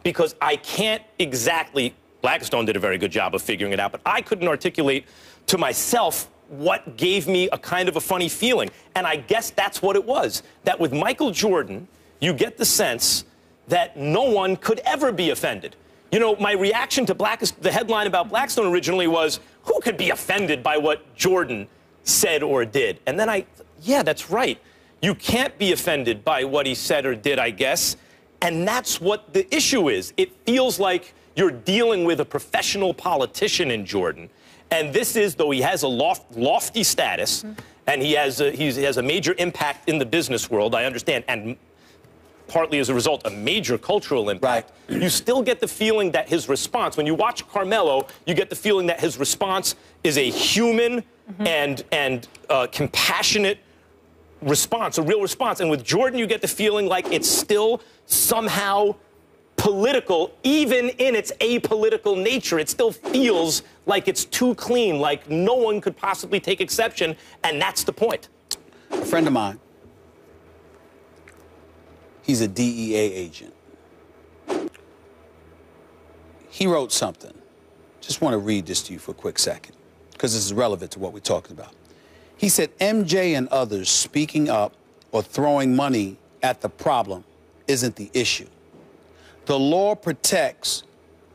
Because I can't exactly, Blackistone did a very good job of figuring it out, but I couldn't articulate to myself what gave me a kind of a funny feeling. And I guess that's what it was. That with Michael Jordan, you get the sense that no one could ever be offended. You know, my reaction to the headline about Blackistone originally was, who could be offended by what Jordan said or did? And then yeah, that's right. You can't be offended by what he said or did, I guess. And that's what the issue is. It feels like you're dealing with a professional politician in Jordan. And this is, though he has a lofty status, and he has a major impact in the business world, I understand, and partly as a result, a major cultural impact. Right. You still get the feeling that his response, when you watch Carmelo, you get the feeling that his response is a human and compassionate response, a real response. And with Jordan, you get the feeling like it's still somehow political, even in its apolitical nature. It still feels like it's too clean, like no one could possibly take exception, and that's the point. A friend of mine, he's a DEA agent. He wrote something. Just want to read this to you for a quick second, because this is relevant to what we're talking about. He said, MJ and others speaking up or throwing money at the problem isn't the issue. The law protects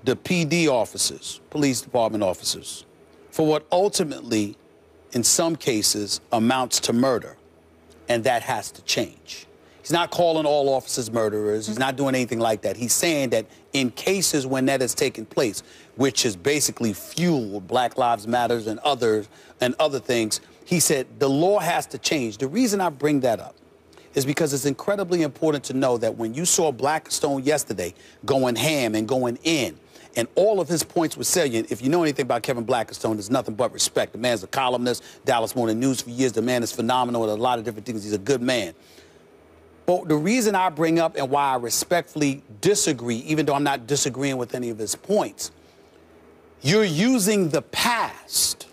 the PD officers, police department officers, for what ultimately, in some cases, amounts to murder, and that has to change. He's not calling all officers murderers. He's not doing anything like that. He's saying that in cases when that has taken place, which has basically fueled Black Lives Matter and other things, he said the law has to change. The reason I bring that up is because it's incredibly important to know that when you saw Blackistone yesterday going ham and going in, and all of his points were salient. If you know anything about Kevin Blackistone, there's nothing but respect. The man's a columnist, Dallas Morning News for years. The man is phenomenal at a lot of different things. He's a good man. But the reason I bring up and why I respectfully disagree, even though I'm not disagreeing with any of his points, you're using the past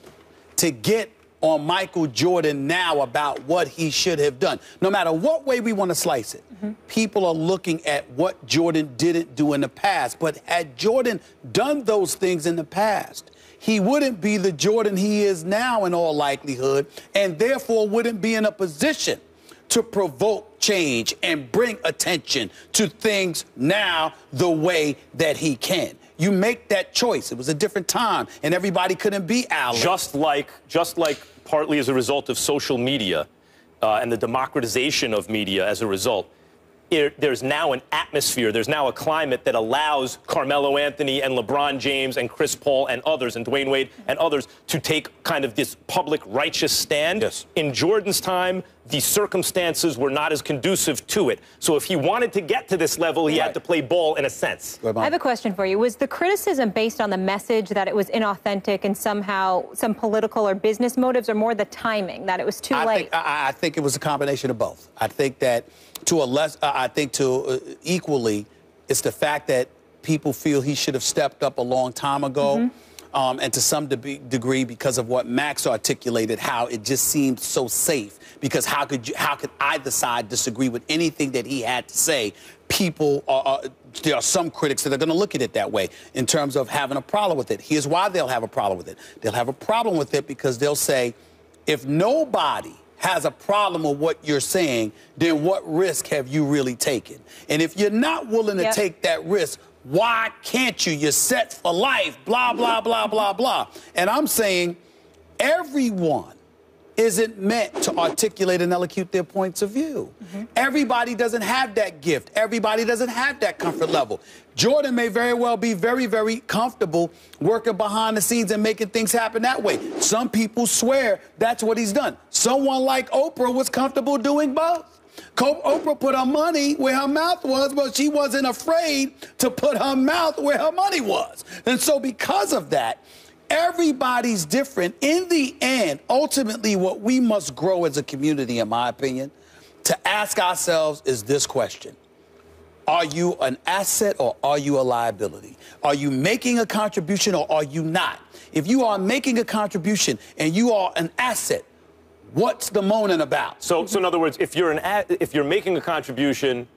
to get on Michael Jordan now about what he should have done. No matter what way we want to slice it, people are looking at what Jordan didn't do in the past. But had Jordan done those things in the past, he wouldn't be the Jordan he is now in all likelihood, and therefore wouldn't be in a position to provoke change and bring attention to things now the way that he can. You make that choice. It was a different time, and everybody couldn't be Allen. Just like partly as a result of social media, and the democratization of media as a result, there's now an atmosphere, there's now a climate that allows Carmelo Anthony and LeBron James and Chris Paul and others and Dwyane Wade and others to take kind of this public righteous stand. Yes. In Jordan's time, the circumstances were not as conducive to it. So if he wanted to get to this level, he had to play ball in a sense. I have a question for you. Was the criticism based on the message that it was inauthentic and somehow some political or business motives, or more the timing, that it was too late? I think it was a combination of both. I think that equally, it's the fact that people feel he should have stepped up a long time ago. And to some degree, because of what Max articulated, how it just seemed so safe. Because how could either side disagree with anything that he had to say? There are some critics that are going to look at it that way in terms of having a problem with it. Here's why they'll have a problem with it. They'll have a problem with it because they'll say, if nobody has a problem with what you're saying, then what risk have you really taken? And if you're not willing to take that risk, why can't you? You're set for life, blah, blah, blah, blah, blah. And I'm saying everyone isn't meant to articulate and elocute their points of view. Everybody doesn't have that gift. Everybody doesn't have that comfort level. Jordan may very well be very, very comfortable working behind the scenes and making things happen that way. Some people swear that's what he's done. Someone like Oprah was comfortable doing both. Oprah put her money where her mouth was, but she wasn't afraid to put her mouth where her money was. And so because of that, everybody's different. In the end, ultimately, what we must grow as a community, in my opinion, to ask ourselves is this question. Are you an asset or are you a liability? Are you making a contribution or are you not? If you are making a contribution and you are an asset, what's the moaning about? So in other words, if you're making a contribution,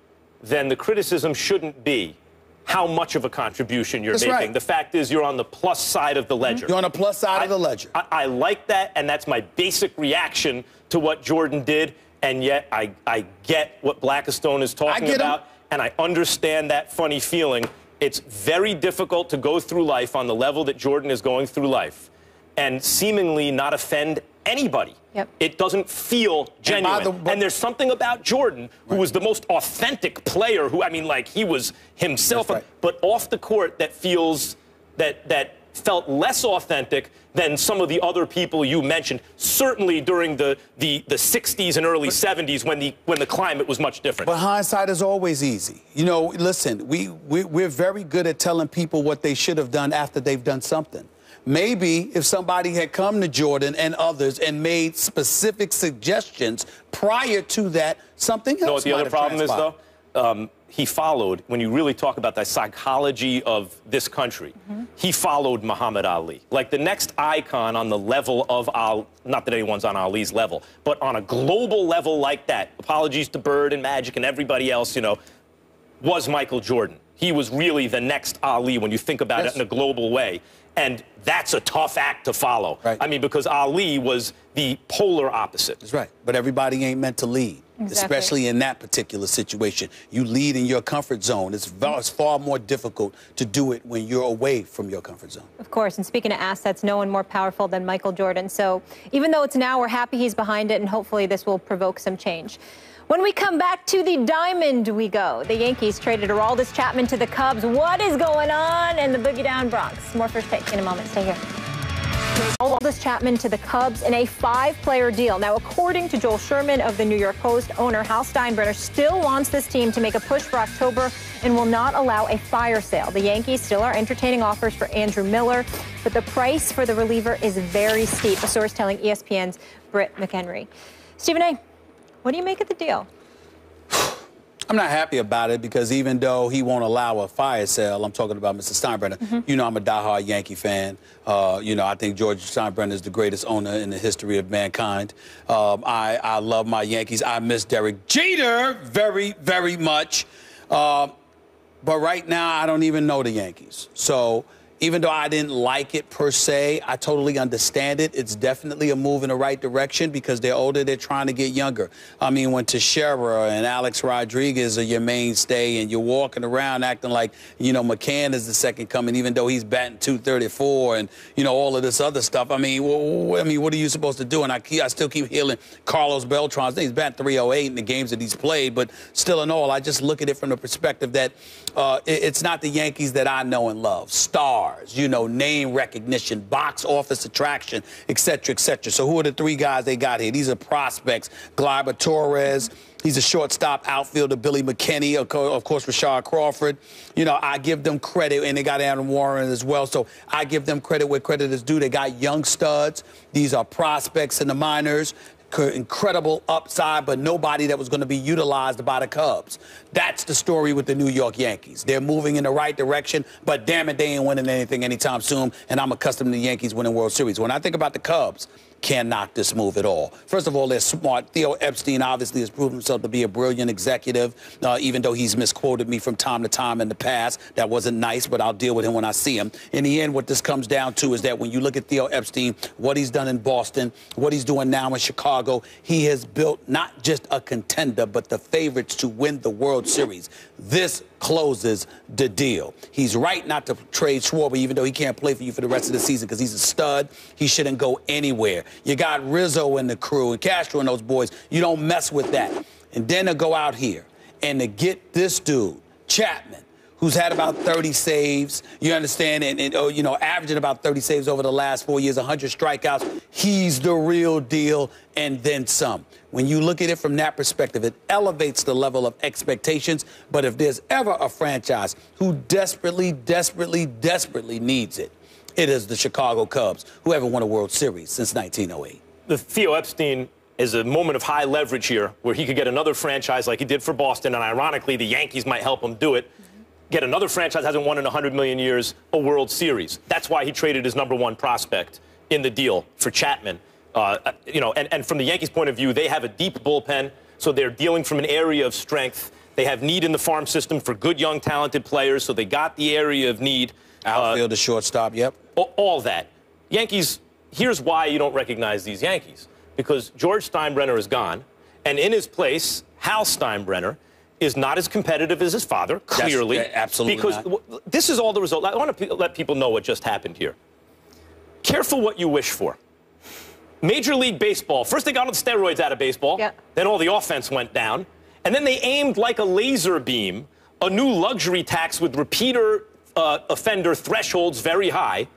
then the criticism shouldn't be how much of a contribution you're making. Right. The fact is you're on the plus side of the ledger. You're on the plus side of the ledger. I like that, and that's my basic reaction to what Jordan did, and yet I get what Blackistone is talking about, and I understand that funny feeling. It's very difficult to go through life on the level that Jordan is going through life and seemingly not offend anybody. It doesn't feel genuine. And there's something about Jordan, who was the most authentic player, who, I mean, like, he was himself, but off the court that feels that felt less authentic than some of the other people you mentioned, certainly during the 60s and early 70s when the climate was much different. But hindsight is always easy. You know, listen, we're very good at telling people what they should have done after they've done something. Maybe if somebody had come to Jordan and others and made specific suggestions prior to that, something else might have the other problem transpired. is, though? He followed, when you really talk about the psychology of this country, he followed Muhammad Ali. Like the next icon on the level of Ali, not that anyone's on Ali's level, but on a global level like that, apologies to Bird and Magic and everybody else, you know, was Michael Jordan. He was really the next Ali when you think about it in a global way. And that's a tough act to follow. I mean, because Ali was the polar opposite. That's right. But everybody ain't meant to lead, especially in that particular situation. You lead in your comfort zone. It's far more difficult to do it when you're away from your comfort zone. Of course. And speaking of assets, no one more powerful than Michael Jordan. So even though it's now, we're happy he's behind it, and hopefully this will provoke some change. When we come back to the diamond we go. The Yankees traded Aroldis Chapman to the Cubs. What is going on in the Boogie Down Bronx? More First Take in a moment. Stay here. Aroldis Chapman to the Cubs in a 5-player deal. Now, according to Joel Sherman of the New York Post, owner Hal Steinbrenner still wants this team to make a push for October and will not allow a fire sale. The Yankees still are entertaining offers for Andrew Miller, but the price for the reliever is very steep, a source telling ESPN's Britt McHenry. Stephen A., what do you make of the deal? I'm not happy about it because even though he won't allow a fire sale, I'm talking about Mr. Steinbrenner. You know, I'm a diehard Yankee fan. You know, I think George Steinbrenner is the greatest owner in the history of mankind. I love my Yankees. I miss Derek Jeter very, very much. But right now, I don't even know the Yankees. So Even though I didn't like it per se, I totally understand it. It's definitely a move in the right direction because they're older, they're trying to get younger. I mean, when Teixeira and Alex Rodriguez are your mainstay and you're walking around acting like, you know, McCann is the second coming, even though he's batting .234 and, you know, all of this other stuff. I mean, what are you supposed to do? And I still keep hearing Carlos Beltran's thing. He's batting .308 in the games that he's played, but still in all, I just look at it from the perspective that it's not the Yankees that I know and love. Stars, you know, name recognition, box office attraction, et cetera, et cetera. So who are the three guys they got here? These are prospects. Gleyber Torres, he's a shortstop outfielder. Billy McKinney, of course, Rashad Crawford. You know, I give them credit, and they got Aaron Warren as well. So I give them credit where credit is due. They got young studs. These are prospects in the minors. Incredible upside, but nobody that was going to be utilized by the Cubs. That's the story with the New York Yankees. They're moving in the right direction, but damn it, they ain't winning anything anytime soon, and I'm accustomed to the Yankees winning World Series. When I think about the Cubs, can't knock this move at all. First of all, they're smart. Theo Epstein obviously has proven himself to be a brilliant executive, even though he's misquoted me from time to time in the past. That wasn't nice, but I'll deal with him when I see him. In the end, what this comes down to is that when you look at Theo Epstein, what he's done in Boston, what he's doing now in Chicago, he has built not just a contender, but the favorites to win the World Series. This closes the deal. He's right not to trade Schwarber, even though he can't play for you for the rest of the season because he's a stud. He shouldn't go anywhere. You got Rizzo and the crew and Castro and those boys. You don't mess with that. And then to go out here and to get this dude, Chapman, who's had about 30 saves, you understand, and you know, averaging about 30 saves over the last 4 years, 100 strikeouts. He's the real deal, and then some. When you look at it from that perspective, it elevates the level of expectations. But if there's ever a franchise who desperately, desperately, desperately needs it, it is the Chicago Cubs, who haven't won a World Series since 1908. The Theo Epstein is a moment of high leverage here where he could get another franchise like he did for Boston, and ironically, the Yankees might help him do it. Get another franchise hasn't won in 100 million years a World Series. That's why he traded his #1 prospect in the deal for Chapman. You know, and from the Yankees' point of view, they have a deep bullpen, so they're dealing from an area of strength. They have need in the farm system for good, young, talented players, so they got the area of need. Outfield, the shortstop, yep. All that. Yankees, here's why you don't recognize these Yankees. Because George Steinbrenner is gone, and in his place, Hal Steinbrenner is not as competitive as his father, clearly. That's, absolutely because not. This is all the result. I want to let people know what just happened here. Careful what you wish for. Major League Baseball, first they got all the steroids out of baseball, then all the offense went down, and then they aimed like a laser beam a new luxury tax with repeater offender thresholds very high,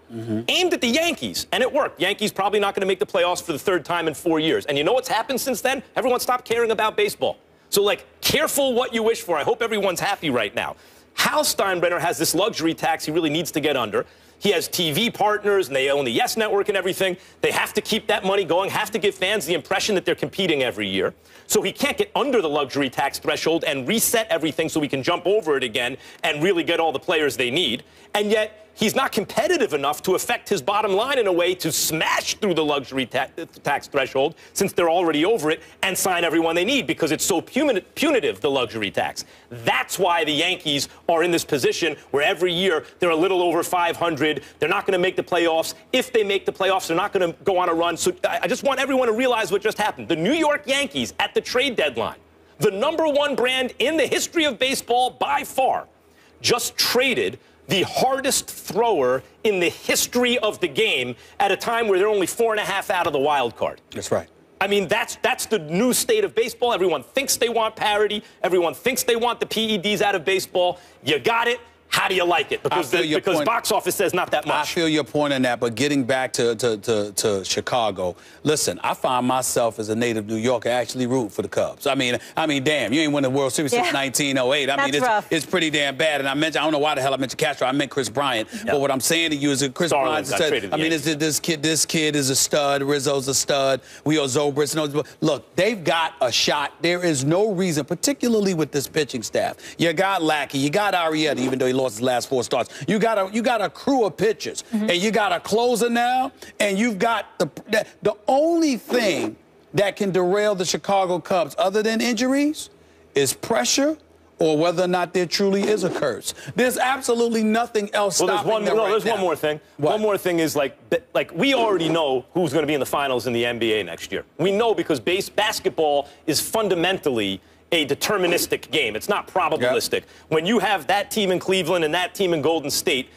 aimed at the Yankees, and it worked. Yankees probably not going to make the playoffs for the 3rd time in 4 years. And you know what's happened since then? Everyone stopped caring about baseball. So, like, careful what you wish for. I hope everyone's happy right now. Hal Steinbrenner has this luxury tax he really needs to get under. He has TV partners, and they own the Yes Network and everything. They have to keep that money going, have to give fans the impression that they're competing every year. So he can't get under the luxury tax threshold and reset everything so we can jump over it again and really get all the players they need. And yet, he's not competitive enough to affect his bottom line in a way to smash through the luxury tax threshold, since they're already over it, and sign everyone they need because it's so punitive, the luxury tax. That's why the Yankees are in this position where every year they're a little over 500. They're not going to make the playoffs. If they make the playoffs, they're not going to go on a run. So I just want everyone to realize what just happened. The New York Yankees, at the trade deadline, the #1 brand in the history of baseball by far, just traded the hardest thrower in the history of the game at a time where they're only 4.5 out of the wild card. That's right. I mean, that's the new state of baseball. Everyone thinks they want parity. Everyone thinks they want the PEDs out of baseball. You got it. How do you like it? Because box office says not that much. I feel your point in that, but getting back to Chicago, listen, I find myself as a native New Yorker actually root for the Cubs. I mean, damn, you ain't won the World Series since 1908. I mean, it's pretty damn bad. And I don't know why the hell I mentioned Castro. I meant Chris Bryant. But what I'm saying to you is that Chris Bryant said, I mean, this kid is a stud. Rizzo's a stud. We owe Zobrist. Look, they've got a shot. There is no reason, particularly with this pitching staff. You got Lackey, you got Arrieta, even though he lost his last 4 starts. You got a crew of pitchers, and you got a closer now, and you've got the only thing that can derail the Chicago Cubs, other than injuries, is pressure or whether or not there truly is a curse. There's absolutely nothing else stopping them right now. There's one more thing. What? One more thing is, like we already know who's going to be in the finals in the NBA next year. We know because basketball is fundamentally a deterministic game. It's not probabilistic. Yep. When you have that team in Cleveland and that team in Golden State,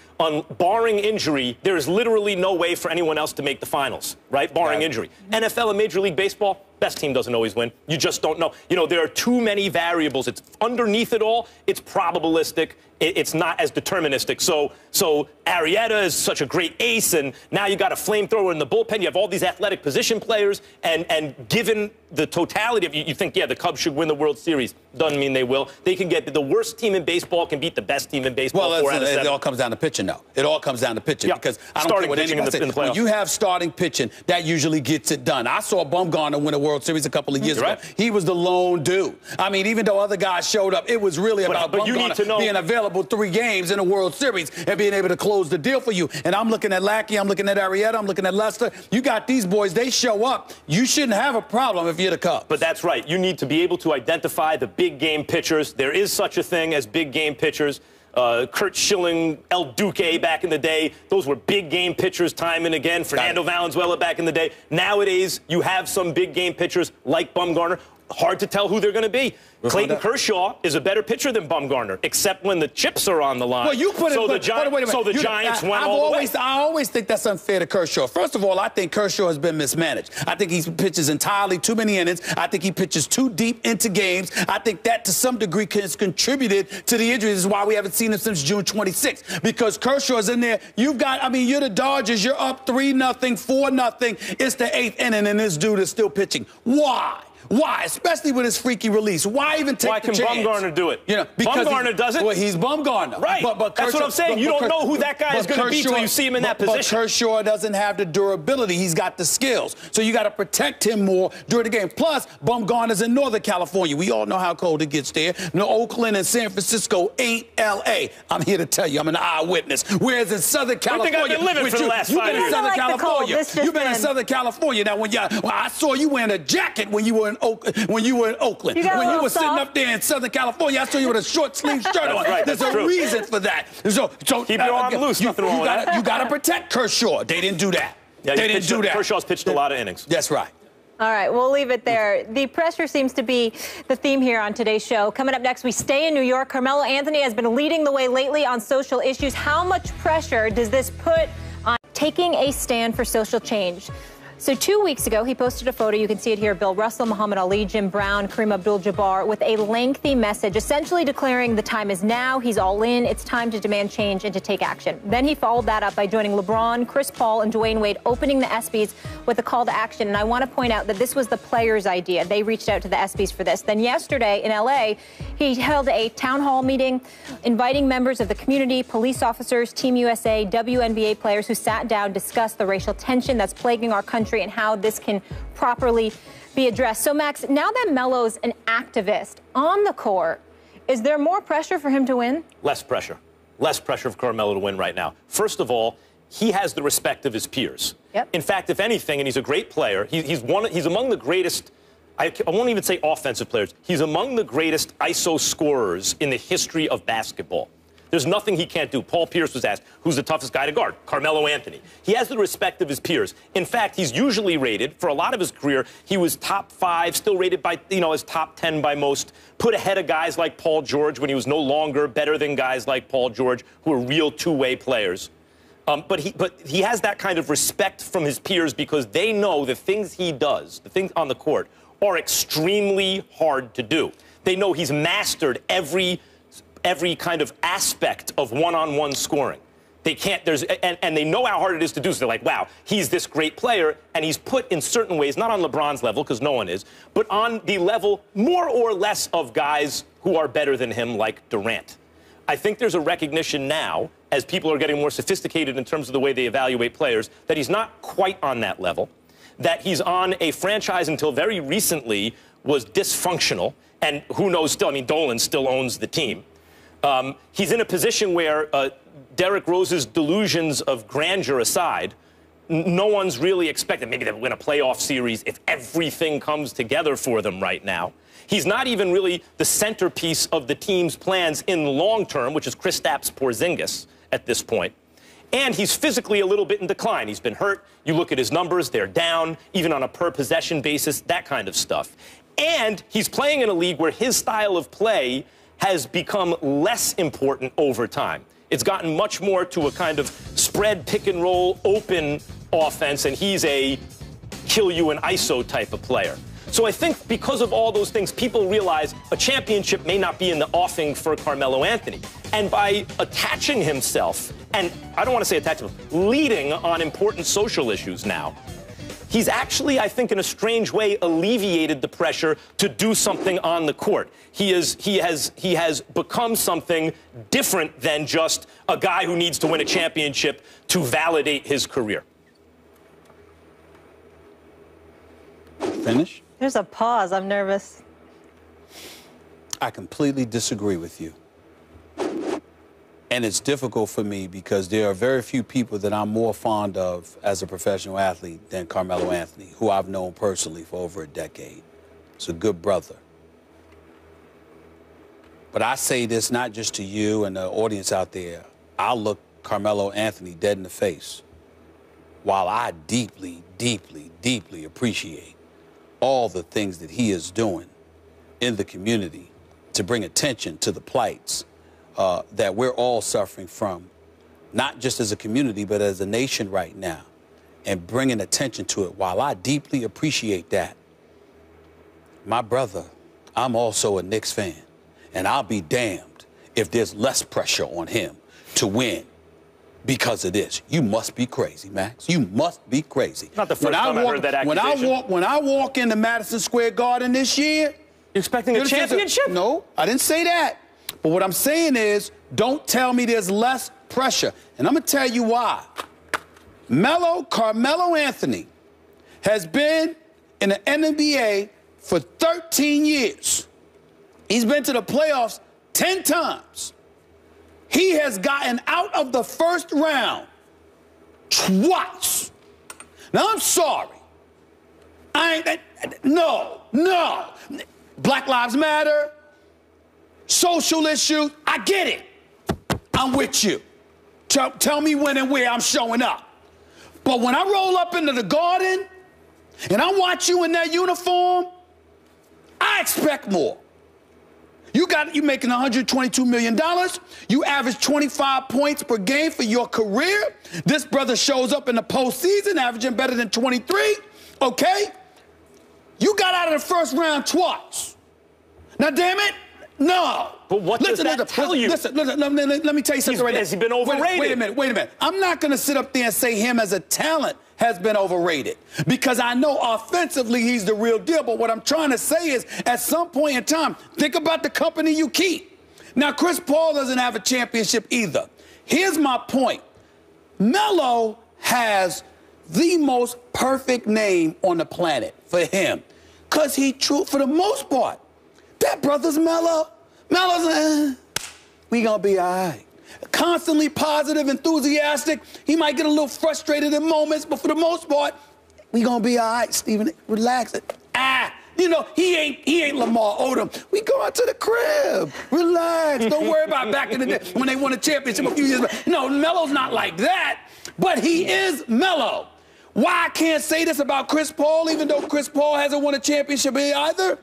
barring injury, there is literally no way for anyone else to make the finals, right? Barring injury. NFL and Major League Baseball, best team doesn't always win. You just don't know. You know, there are too many variables. It's underneath it all, it's probabilistic. It's not as deterministic. So Arrieta is such a great ace, and now you got a flamethrower in the bullpen. You have all these athletic position players, and given the totality of you think, yeah, the Cubs should win the World Series. Doesn't mean they will. They can get the worst team in baseball can beat the best team in baseball. Well, it all comes down to pitching, though. It all comes down to pitching because I don't care what anybody says. When you have starting pitching, that usually gets it done. I saw Bumgarner win a World Series a couple of years ago. Right. He was the lone dude. I mean, even though other guys showed up, it was really about Bumgarner being available 3 games in a World Series and being able to close the deal for you. And I'm looking at Lackey, I'm looking at Arrieta, I'm looking at Lester. You got these boys, they show up. You shouldn't have a problem if you're the Cubs. But that's right. You need to be able to identify the big game pitchers. There is such a thing as big game pitchers. Kurt Schilling, El Duque back in the day. Those were big game pitchers time and again. Fernando Valenzuela back in the day. Nowadays, you have some big game pitchers like Bumgarner. Hard to tell who they're going to be. Clayton Kershaw is a better pitcher than Bumgarner, except when the chips are on the line. Well, you put it. The Giants went all the way. I always think that's unfair to Kershaw. First of all, I think Kershaw has been mismanaged. I think he pitches entirely too many innings. I think he pitches too deep into games. I think that to some degree has contributed to the injuries. This is why we haven't seen him since June 26th. Because Kershaw's in there. You're the Dodgers. You're up 3-0, 4-0. It's the 8th inning, and this dude is still pitching. Why? Why? Especially with his freaky release. Why even take the chance? Why can Bumgarner do it? You know, Bumgarner does it. Well, he's Bumgarner. Right. But that's what I'm saying. You don't know who that guy is going to be until you see him in that position. But Kershaw doesn't have the durability. He's got the skills. So you got to protect him more during the game. Plus, Bumgarner's in Northern California. We all know how cold it gets there. No, Oakland and San Francisco ain't L.A. I'm here to tell you. I'm an eyewitness. Whereas in Southern California, I think I've been living for the last 5 years. You've been in Southern California. Now, I saw you wearing a jacket when you were in Oakland. When you were sitting up there in Southern California, I saw you with a short sleeve shirt on. Right, there's a reason for that. So keep your arm loose. Nothing wrong with that. You got to protect Kershaw. They didn't do that. Yeah, they didn't do that. Kershaw's pitched a lot of innings. That's right. All right, we'll leave it there. The pressure seems to be the theme here on today's show. Coming up next, we stay in New York. Carmelo Anthony has been leading the way lately on social issues. How much pressure does this put on taking a stand for social change? So 2 weeks ago, he posted a photo. You can see it here. Bill Russell, Muhammad Ali, Jim Brown, Kareem Abdul-Jabbar with a lengthy message, essentially declaring the time is now. He's all in. It's time to demand change and to take action. Then he followed that up by joining LeBron, Chris Paul, and Dwyane Wade, opening the ESPYs with a call to action. And I want to point out that this was the players' idea. They reached out to the ESPYs for this. Then yesterday in L.A., he held a town hall meeting, inviting members of the community, police officers, Team USA, WNBA players who sat down, discussed the racial tension that's plaguing our country and how this can properly be addressed. So, Max, now that Melo's an activist on the court, is there more pressure for him to win? Less pressure. Less pressure for Carmelo to win right now. First of all, he has the respect of his peers. Yep. In fact, if anything, and he's a great player, he's among the greatest, I won't even say offensive players, he's among the greatest ISO scorers in the history of basketball. There's nothing he can't do. Paul Pierce was asked, who's the toughest guy to guard? Carmelo Anthony. He has the respect of his peers. In fact, he's usually rated, for a lot of his career, he was top 5, still rated by, as top 10 by most, put ahead of guys like Paul George when he was no longer better than guys like Paul George, who are real two-way players. But he has that kind of respect from his peers because they know the things he does, the things on the court, are extremely hard to do. They know he's mastered every kind of aspect of one-on-one scoring. They can't, and they know how hard it is to do. So they're like, wow, he's this great player, and he's put in certain ways, not on LeBron's level, because no one is, but on the level more or less of guys who are better than him, like Durant. I think there's a recognition now, as people are getting more sophisticated in terms of the way they evaluate players, that he's not quite on that level, that he's on a franchise until very recently was dysfunctional, and who knows still, Dolan still owns the team. He's in a position where, Derrick Rose's delusions of grandeur aside, no one's really expecting. Maybe they'll win a playoff series if everything comes together for them right now. He's not even really the centerpiece of the team's plans in the long term, which is Kristaps Porzingis at this point. And he's physically a little bit in decline. He's been hurt. You look at his numbers, they're down, even on a per-possession basis, that kind of stuff. And he's playing in a league where his style of play has become less important over time. It's gotten much more to a kind of spread, pick and roll, open offense, and he's a kill you in ISO type of player. So I think because of all those things, people realize a championship may not be in the offing for Carmelo Anthony. And by attaching himself, and I don't want to say attaching himself, leading on important social issues now, he's actually, I think, in a strange way, alleviated the pressure to do something on the court. He has become something different than just a guy who needs to win a championship to validate his career. Finish? There's a pause. I'm nervous. I completely disagree with you. And it's difficult for me because there are very few people that I'm more fond of as a professional athlete than Carmelo Anthony, who I've known personally for over a decade. He's a good brother. But I say this not just to you and the audience out there. I'll look Carmelo Anthony dead in the face while I deeply, deeply, deeply appreciate all the things that he is doing in the community to bring attention to the plights that we're all suffering from, not just as a community, but as a nation right now, and bringing attention to it. While I deeply appreciate that, my brother, I'm also a Knicks fan, and I'll be damned if there's less pressure on him to win because of this. You must be crazy, Max. You must be crazy. Not the first time I heard that accusation. When I walk into Madison Square Garden this year... You're expecting a championship? No, I didn't say that. But what I'm saying is, don't tell me there's less pressure. And I'm going to tell you why. Carmelo Anthony has been in the NBA for 13 years. He's been to the playoffs 10 times. He has gotten out of the first round twice. Now, I'm sorry. No. Black Lives Matter, social issues, I get it. I'm with you. Tell me when and where I'm showing up. But when I roll up into the Garden and I watch you in that uniform, I expect more. You making $122 million. You average 25 points per game for your career. This brother shows up in the postseason, averaging better than 23. Okay? You got out of the first round twice. Now, damn it, no. But what does that tell you? Listen, let me tell you something right now. Has he been overrated? Wait a minute. I'm not going to sit up there and say him as a talent has been overrated because I know offensively he's the real deal. But what I'm trying to say is at some point in time, think about the company you keep. Now, Chris Paul doesn't have a championship either. Here's my point. Melo has the most perfect name on the planet for him because for the most part, that brother's Melo. Melo's, we gonna be all right. Constantly positive, enthusiastic. He might get a little frustrated in moments, but for the most part, we gonna be all right, Stephen. Relax it. He ain't Lamar Odom. We go out to the crib. Relax. Don't worry about back in the day when they won a championship a few years back. No, Melo's not like that, but he is Melo. Why I can't say this about Chris Paul, even though Chris Paul hasn't won a championship either?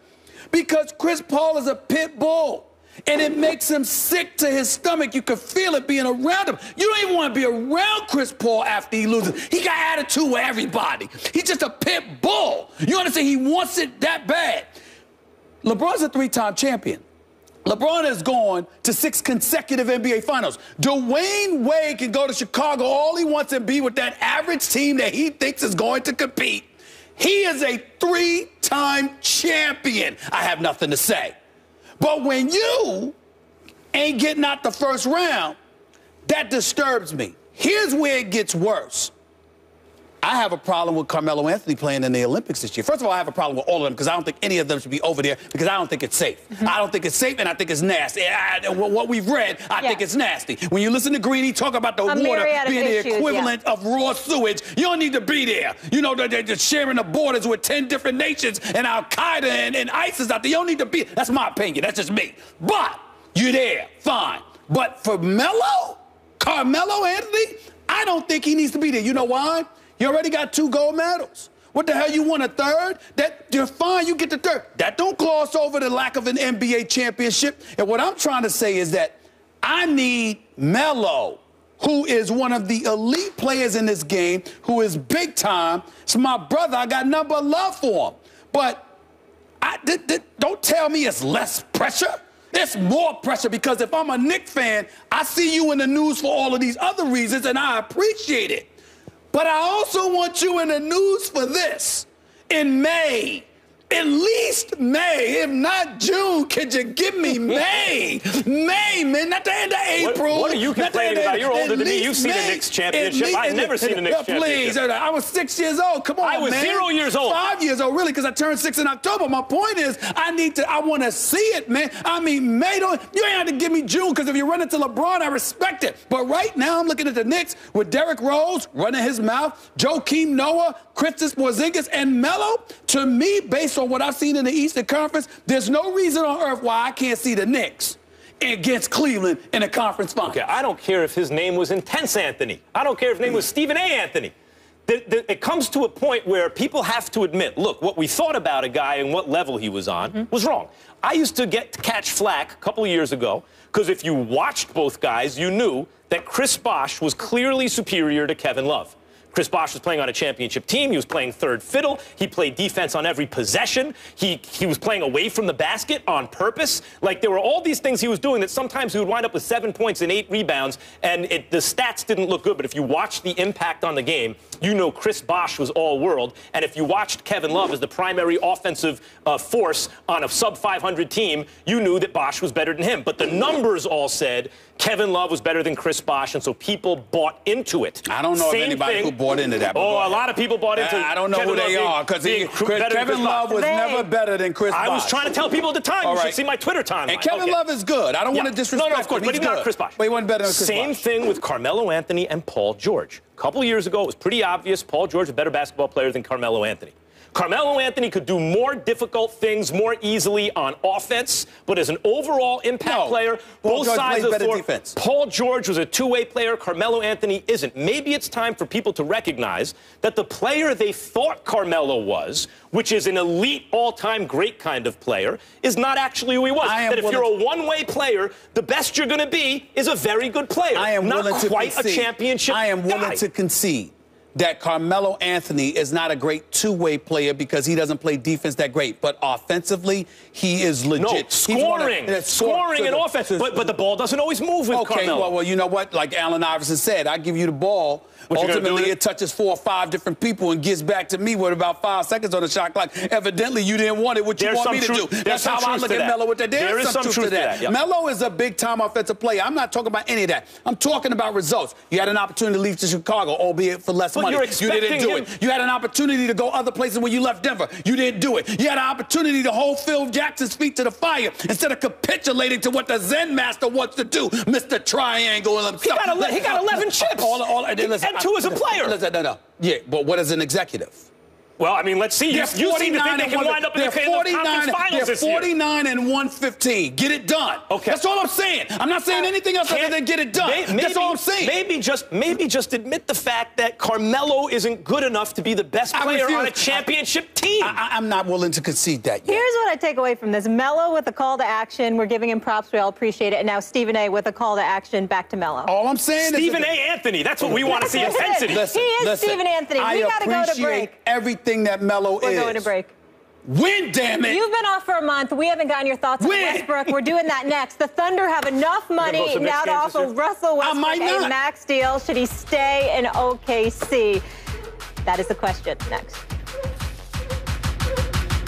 Because Chris Paul is a pit bull, and it makes him sick to his stomach. You can feel it being around him. You don't even want to be around Chris Paul after he loses. He got attitude with everybody. He's just a pit bull. You understand? He wants it that bad. LeBron's a 3-time champion. LeBron has gone to 6 consecutive NBA Finals. Dwyane Wade can go to Chicago all he wants and be with that average team that he thinks is going to compete. He is a 3-time champion. I have nothing to say. But when you ain't getting out the first round, that disturbs me. Here's where it gets worse. I have a problem with Carmelo Anthony playing in the Olympics this year. First of all, I have a problem with all of them because I don't think any of them should be over there because I don't think it's safe. I don't think it's safe, and I think it's nasty. What we've read, I think it's nasty. When you listen to Greeny talk about the water being the equivalent of raw sewage, you don't need to be there. You know, they're just sharing the borders with 10 different nations and Al-Qaeda and ISIS out there. You don't need to be. That's my opinion. That's just me. But you're there, fine. But for Carmelo Anthony, I don't think he needs to be there. You know why? You already got 2 gold medals. What the hell, you want a third? That you're fine, you get the third. That don't gloss over the lack of an NBA championship. And what I'm trying to say is that I need Melo, who is one of the elite players in this game, who is big time. It's my brother. I got nothing but love for him. But don't tell me it's less pressure. It's more pressure because if I'm a Knicks fan, I see you in the news for all of these other reasons, and I appreciate it. But I also want you in the news for this. In May, at least May, if not June, could you give me May? May, man, not the end of April. What are you complaining about? You're older than me. You've seen a Knicks championship. I've never seen a Knicks championship. Please, I was 6 years old. Come on, man. I was 0 years old. 5 years old, really, because I turned 6 in October. My point is, I want to see it, man. I mean, May, you ain't have to give me June, because if you run into LeBron, I respect it. But right now, I'm looking at the Knicks with Derrick Rose running his mouth, Joakim Noah, Kristaps Porzingis, and Melo. To me, based on what I've seen in the Eastern Conference, there's no reason on earth why I can't see the Knicks against Cleveland in a conference final. Okay, I don't care if his name was Intense Anthony. I don't care if his name was Stephen A. Anthony. It comes to a point where people have to admit, look, what we thought about a guy and what level he was on was wrong. I used to catch flack a couple of years ago because if you watched both guys, you knew that Chris Bosh was clearly superior to Kevin Love. Chris Bosh was playing on a championship team. He was playing third fiddle. He played defense on every possession. He was playing away from the basket on purpose. Like, there were all these things he was doing that sometimes he would wind up with 7 points and 8 rebounds, and the stats didn't look good. But if you watched the impact on the game, you know Chris Bosh was all world. And if you watched Kevin Love as the primary offensive force on a sub-500 team, you knew that Bosh was better than him. But the numbers all said Kevin Love was better than Chris Bosh, and so people bought into it. I don't know if anybody who bought into that. Oh, a lot of people bought into it. I don't know who they are, because Kevin Love was never better than Chris Bosh. I was trying to tell people at the time. You should see my Twitter timeline. And Kevin Love is good. I don't want to disrespect him. No, of course, but he's not Chris Bosh. But he wasn't better than Chris Bosh. Same thing with Carmelo Anthony and Paul George. A couple of years ago, it was pretty obvious Paul George was a better basketball player than Carmelo Anthony. Carmelo Anthony could do more difficult things more easily on offense, but as an overall impact player, both sides of the floor, Paul George was a two-way player. Carmelo Anthony isn't. Maybe it's time for people to recognize that the player they thought Carmelo was, which is an elite, all-time great kind of player, is not actually who he was. That if you're a one-way player, the best you're going to be is a very good player. I am not willing to quite concede. A championship I am willing to concede that Carmelo Anthony is not a great two-way player because he doesn't play defense that great. But offensively, he is legit. No, scoring and offense. But the ball doesn't always move with Carmelo. Well, you know what? Like Allen Iverson said, I give you the ball. Ultimately, it touches 4 or 5 different people and gets back to me with about 5 seconds on the shot clock. Evidently, you didn't want it. What you want me to do? That's how I look at Melo with that. There is some truth to that. Yep. Melo is a big-time offensive player. I'm not talking about any of that. I'm talking about results. You had an opportunity to leave to Chicago, albeit for less money. You didn't do it. You had an opportunity to go other places when you left Denver. You didn't do it. You had an opportunity to hold Phil Jackson's feet to the fire instead of capitulating to what the Zen master wants to do, Mr. Triangle. He got 11 chips. And 2 as a player. No. Yeah, but what as an executive? Well, I mean, let's see. You seem to think they can wind up in the conference finals this year. They're 49 and 115. Get it done. Okay. That's all I'm saying. I'm not saying anything else other than get it done. That's all I'm saying. Maybe just admit the fact that Carmelo isn't good enough to be the best player on a championship team. I'm not willing to concede that yet. Here's what I take away from this. Melo with a call to action. We're giving him props. We all appreciate it. And now Stephen A. with a call to action back to Melo. All I'm saying is Stephen A. Anthony. That's what we want to see. Intensity. He is Stephen Anthony. We got to go to break. Everything that Melo is. We're going to break. Win, damn it. You've been off for a month. We haven't gotten your thoughts on Westbrook. We're doing that next. The Thunder have enough money now to offer Russell Westbrook a max deal. Should he stay in OKC? That is the question next.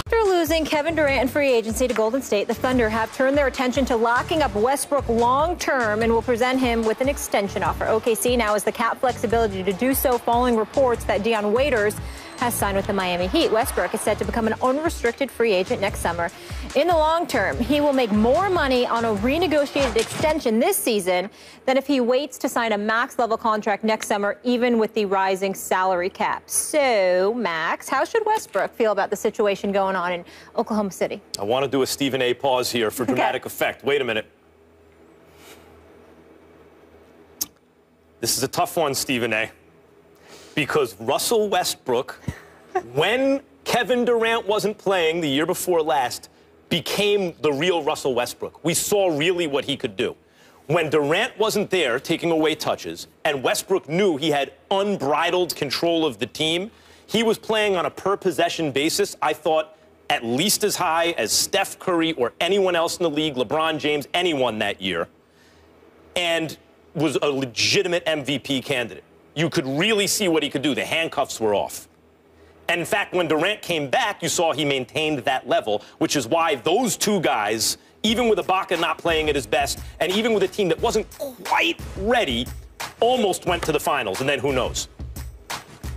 After losing Kevin Durant in free agency to Golden State, the Thunder have turned their attention to locking up Westbrook long-term and will present him with an extension offer. OKC now has the cap flexibility to do so following reports that Dwyane Waiters has signed with the Miami Heat. Westbrook is set to become an unrestricted free agent next summer. In the long term, he will make more money on a renegotiated extension this season than if he waits to sign a max-level contract next summer, even with the rising salary cap. So, Max, how should Westbrook feel about the situation going on in Oklahoma City? I want to do a Stephen A. pause here for dramatic effect. Wait a minute. This is a tough one, Stephen A. Because Russell Westbrook, when Kevin Durant wasn't playing the year before last, became the real Russell Westbrook. We saw really what he could do. When Durant wasn't there taking away touches, and Westbrook knew he had unbridled control of the team, he was playing on a per-possession basis, I thought, at least as high as Steph Curry or anyone else in the league, LeBron James, anyone that year, and was a legitimate MVP candidate. You could really see what he could do. The handcuffs were off. And in fact, when Durant came back, you saw he maintained that level, which is why those two guys, even with Ibaka not playing at his best, and even with a team that wasn't quite ready, almost went to the finals. And then who knows?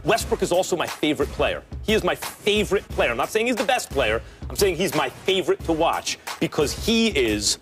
Westbrook is also my favorite player. He is my favorite player. I'm not saying he's the best player. I'm saying he's my favorite to watch because he is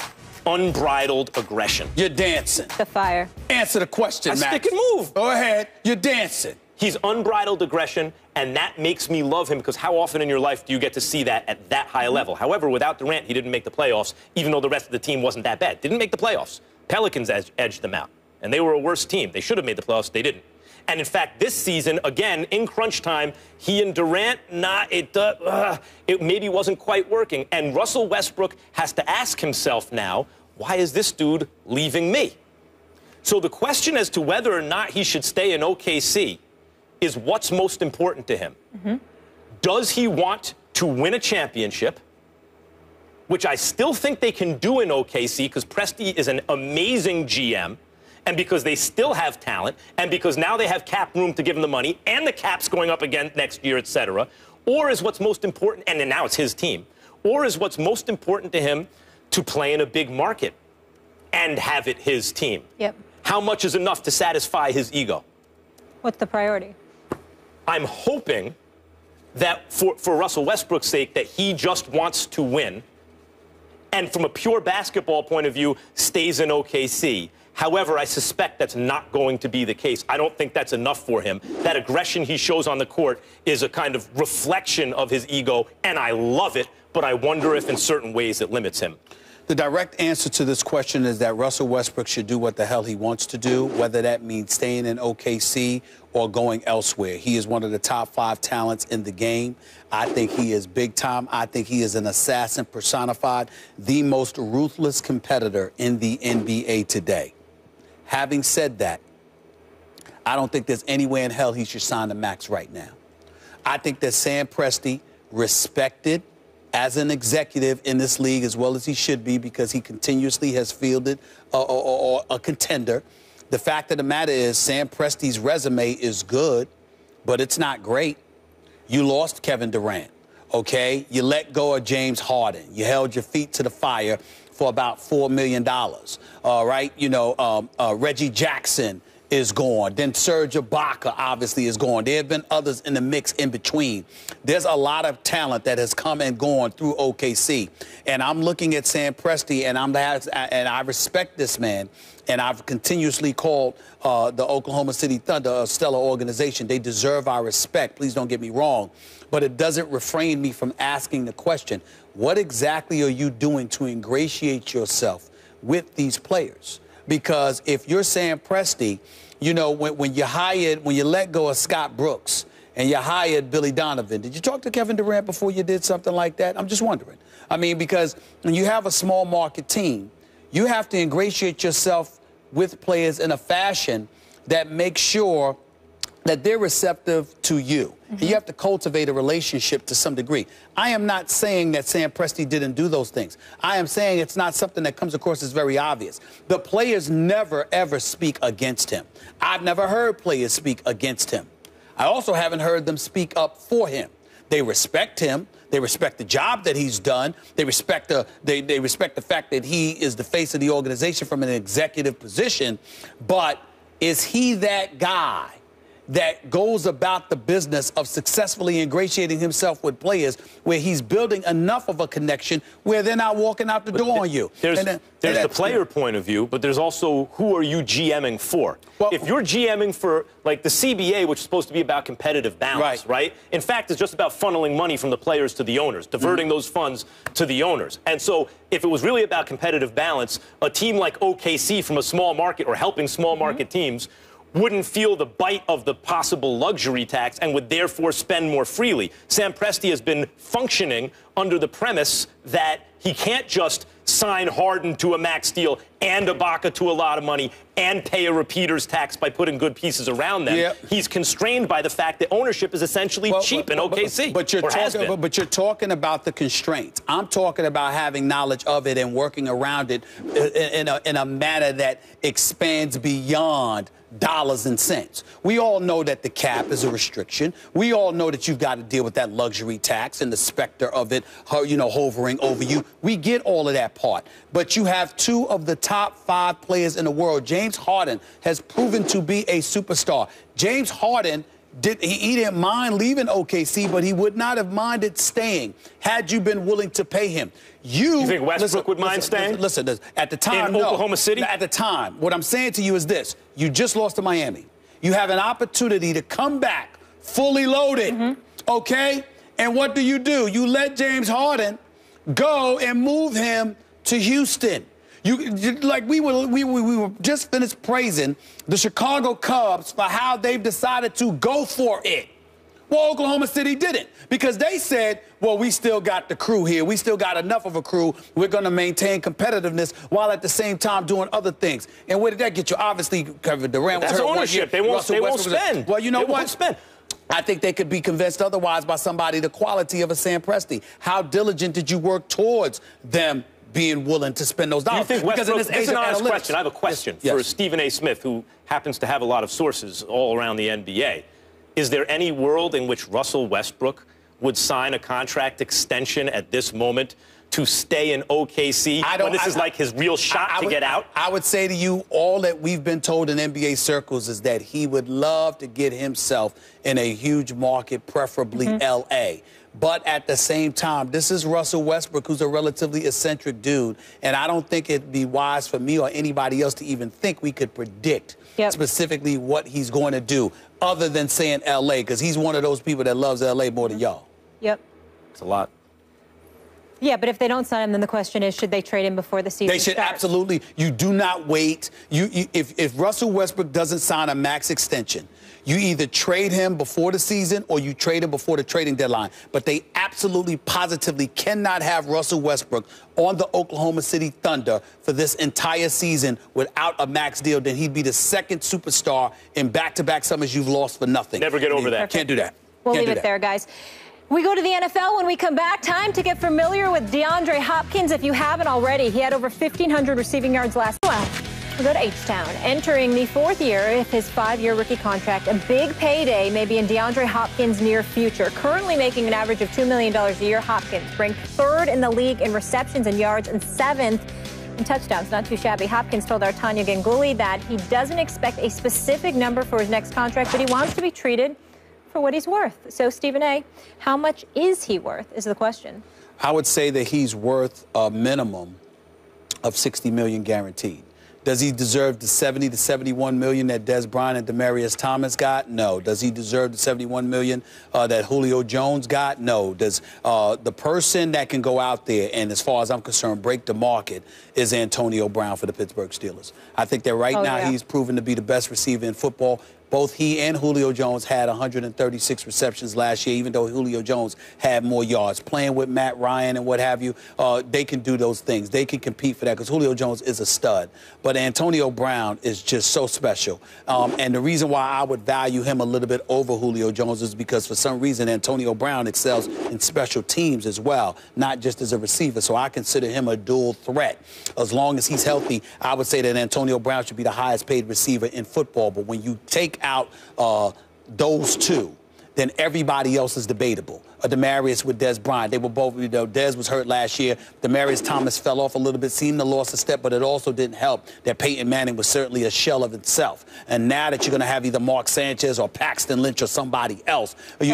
unbridled aggression. You're dancing. The fire. Answer the question, Max. Stick and move. Go ahead. You're dancing. He's unbridled aggression, and that makes me love him because how often in your life do you get to see that at that high level? However, without Durant, he didn't make the playoffs, even though the rest of the team wasn't that bad. Didn't make the playoffs. Pelicans edged them out, and they were a worse team. They should have made the playoffs. They didn't. And in fact, this season, again, in crunch time, he and Durant, it maybe wasn't quite working. And Russell Westbrook has to ask himself now, why is this dude leaving me? So the question as to whether or not he should stay in OKC is what's most important to him. Does he want to win a championship, which I still think they can do in OKC because Presti is an amazing GM, and because they still have talent, and because now they have cap room to give him the money, and the cap's going up again next year, etc. Or is what's most important, and then now it's his team, or is what's most important to him to play in a big market and have it his team? Yep. How much is enough to satisfy his ego? What's the priority? I'm hoping that for Russell Westbrook's sake, that he just wants to win, and from a pure basketball point of view, stays in OKC. However, I suspect that's not going to be the case. I don't think that's enough for him. That aggression he shows on the court is a kind of reflection of his ego, and I love it, but I wonder if in certain ways it limits him. The direct answer to this question is that Russell Westbrook should do what the hell he wants to do, whether that means staying in OKC or going elsewhere. He is one of the top 5 talents in the game. I think he is big time. I think he is an assassin personified, the most ruthless competitor in the NBA today. Having said that, I don't think there's any way in hell he should sign the max right now. I think that Sam Presti, respected as an executive in this league as well as he should be because he continuously has fielded a contender. The fact of the matter is Sam Presti's resume is good, but it's not great. You lost Kevin Durant, okay? You let go of James Harden. You held your feet to the fire for about $4 million, all right? You know, Reggie Jackson is gone. Then Serge Ibaka obviously is gone. There have been others in the mix in between. There's a lot of talent that has come and gone through OKC. And I'm looking at Sam Presti, and I respect this man. And I've continuously called the Oklahoma City Thunder a stellar organization. They deserve our respect. Please don't get me wrong. But it doesn't refrain me from asking the question, what exactly are you doing to ingratiate yourself with these players? Because if you're Sam Presti, you know, when you let go of Scott Brooks and you hired Billy Donovan, did you talk to Kevin Durant before you did something like that? I'm just wondering. I mean, because when you have a small market team, you have to ingratiate yourself with players in a fashion that makes sure that they're receptive to you. You have to cultivate a relationship to some degree. I am not saying that Sam Presti didn't do those things. I am saying it's not something that comes across as very obvious. The players never, ever speak against him. I've never heard players speak against him. I also haven't heard them speak up for him. They respect him. They respect the job that he's done. They respect they respect the fact that he is the face of the organization from an executive position. But is he that guy that goes about the business of successfully ingratiating himself with players where he's building enough of a connection where they're not walking out the door on you? There's the player point of view, but there's also who are you GMing for? Well, if you're GMing for, like, the CBA, which is supposed to be about competitive balance, right? In fact, it's just about funneling money from the players to the owners, diverting those funds to the owners. And so if it was really about competitive balance, a team like OKC from a small market or helping small market teams wouldn't feel the bite of the possible luxury tax and would therefore spend more freely. Sam Presti has been functioning under the premise that he can't just sign Harden to a max deal and Ibaka to a lot of money and pay a repeater's tax by putting good pieces around them. He's constrained by the fact that ownership is essentially cheap in OKC. But you're talking about the constraints. I'm talking about having knowledge of it and working around it in a manner that expands beyond dollars and cents. We all know that the cap is a restriction. We all know that you've got to deal with that luxury tax and the specter of it, hovering over you. We get all of that part. But you have two of the top 5 players in the world. James Harden has proven to be a superstar. James Harden he didn't mind leaving OKC, but he would not have minded staying had you been willing to pay him. You think Westbrook would mind staying? Listen, at the time, in Oklahoma City? At the time, what I'm saying to you is this. You just lost to Miami. You have an opportunity to come back fully loaded, okay? And what do? You let James Harden go and move him to Houston. We were just finished praising the Chicago Cubs for how they've decided to go for it. Well, Oklahoma City didn't, because they said, well, we still got the crew here. We still got enough of a crew. We're going to maintain competitiveness while at the same time doing other things. And where did that get you? Obviously, Kevin Durant was hurt. That's ownership. They won't spend. Well, you know what? They won't spend. I think they could be convinced otherwise by somebody the quality of a Sam Presti. How diligent did you work towards them being willing to spend those dollars? Do you think Westbrook, it's an honest question. I have a question for Stephen A. Smith, who happens to have a lot of sources all around the NBA. Is there any world in which Russell Westbrook would sign a contract extension at this moment to stay in OKC when this is like his real shot to get out? I would say to you, all that we've been told in NBA circles is that he would love to get himself in a huge market, preferably L.A., but at the same time, this is Russell Westbrook, who's a relatively eccentric dude, and I don't think it'd be wise for me or anybody else to even think we could predict specifically what he's going to do, other than saying L.A., because he's one of those people that loves L.A. more than y'all. It's a lot. Yeah, but if they don't sign him, then the question is, should they trade him before the season starts? They should absolutely. You do not wait. If Russell Westbrook doesn't sign a max extension, you either trade him before the season or you trade him before the trading deadline. But they absolutely, positively cannot have Russell Westbrook on the Oklahoma City Thunder for this entire season without a max deal. Then he'd be the second superstar in back-to-back summers you've lost for nothing. Never get over that. Can't do that. We'll leave it there, guys. We go to the NFL when we come back. Time to get familiar with DeAndre Hopkins. If you haven't already, he had over 1,500 receiving yards last week. We go to H-Town. Entering the 4th year of his 5-year rookie contract, a big payday may be in DeAndre Hopkins' near future. Currently making an average of $2 million a year, Hopkins ranked 3rd in the league in receptions and yards and 7th in touchdowns. Not too shabby. Hopkins told our Tanya Ganguly that he doesn't expect a specific number for his next contract, but he wants to be treated for what he's worth. So, Stephen A., how much is he worth is the question. I would say that he's worth a minimum of $60 million guaranteed. Does he deserve the $70 to $71 million that Des Bryant and Demaryius Thomas got? No. Does he deserve the $71 million that Julio Jones got? No. Does the person that can go out there and, as far as I'm concerned, break the market is Antonio Brown for the Pittsburgh Steelers. I think that right now he's proven to be the best receiver in football. Both he and Julio Jones had 136 receptions last year, even though Julio Jones had more yards. Playing with Matt Ryan and what have you, they can do those things. They can compete for that because Julio Jones is a stud. But Antonio Brown is just so special. And the reason why I would value him a little bit over Julio Jones is because for some reason Antonio Brown excels in special teams as well, not just as a receiver. So I consider him a dual threat. As long as he's healthy, I would say that Antonio Brown should be the highest paid receiver in football. But when you take out those two, then everybody else is debatable. Demaryius with Des Bryant. They were both, Des was hurt last year. Demaryius Thomas fell off a little bit, seemed to lost a step, but it also didn't help that Peyton Manning was certainly a shell of itself. And now that you're going to have either Mark Sanchez or Paxton Lynch or somebody else, I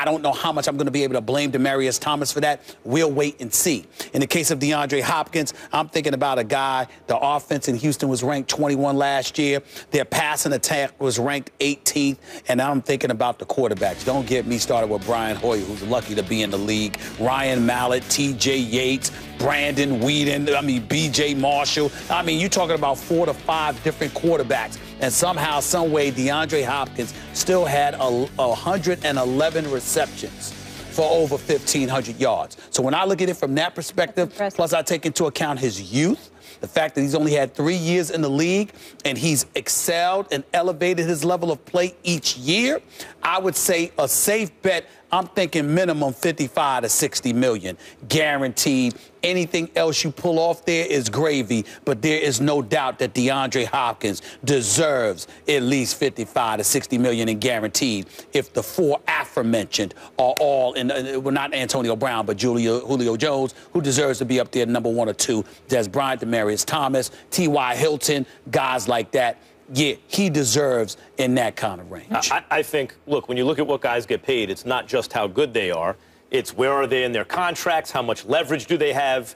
don't know how much I'm going to be able to blame Demaryius Thomas for that. We'll wait and see. In the case of DeAndre Hopkins, I'm thinking about a guy, the offense in Houston was ranked 21 last year. Their passing attack was ranked 18th. And I'm thinking about the quarterbacks. Don't get me started with Brian Hoyer, who's lucky to be in the league. Ryan Mallett, T.J. Yates, Brandon Whedon, B.J. Marshall. You're talking about 4 to 5 different quarterbacks. And somehow, some way, DeAndre Hopkins still had 111 receptions for over 1,500 yards. So when I look at it from that perspective, plus I take into account his youth, the fact that he's only had 3 years in the league and he's excelled and elevated his level of play each year, I would say a safe bet, I'm thinking minimum 55 to 60 million, guaranteed. Anything else you pull off there is gravy, but there is no doubt that DeAndre Hopkins deserves at least 55 to 60 million in guaranteed if the 4 aforementioned are all in, well, not Antonio Brown, but Julio Jones, who deserves to be up there number 1 or 2, Des Bryant, Demaryius Thomas, T.Y. Hilton, guys like that. Yeah, he deserves in that kind of range. I think, look, when you look at what guys get paid, it's not just how good they are. It's where are they in their contracts? How much leverage do they have?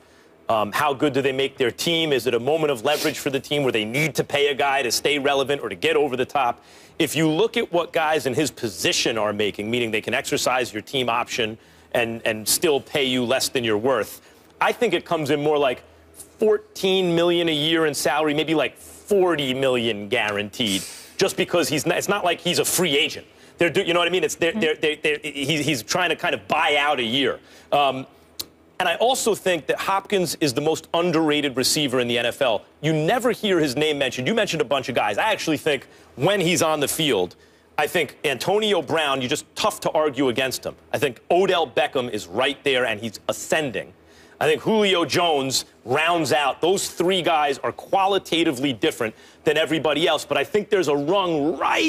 How good do they make their team? Is it a moment of leverage for the team where they need to pay a guy to stay relevant or to get over the top? If you look at what guys in his position are making, meaning they can exercise your team option and still pay you less than you're worth, I think it comes in more like $14 million a year in salary, maybe like $40 million guaranteed, just because it's not like he's a free agent. You know what I mean? He's trying to kind of buy out a year. And I also think that Hopkins is the most underrated receiver in the NFL. You never hear his name mentioned. You mentioned a bunch of guys. I actually think when he's on the field, I think Antonio Brown, you're just tough to argue against him. I think Odell Beckham is right there, and he's ascending. I think Julio Jones rounds out. Those 3 guys are qualitatively different than everybody else, but I think there's a rung right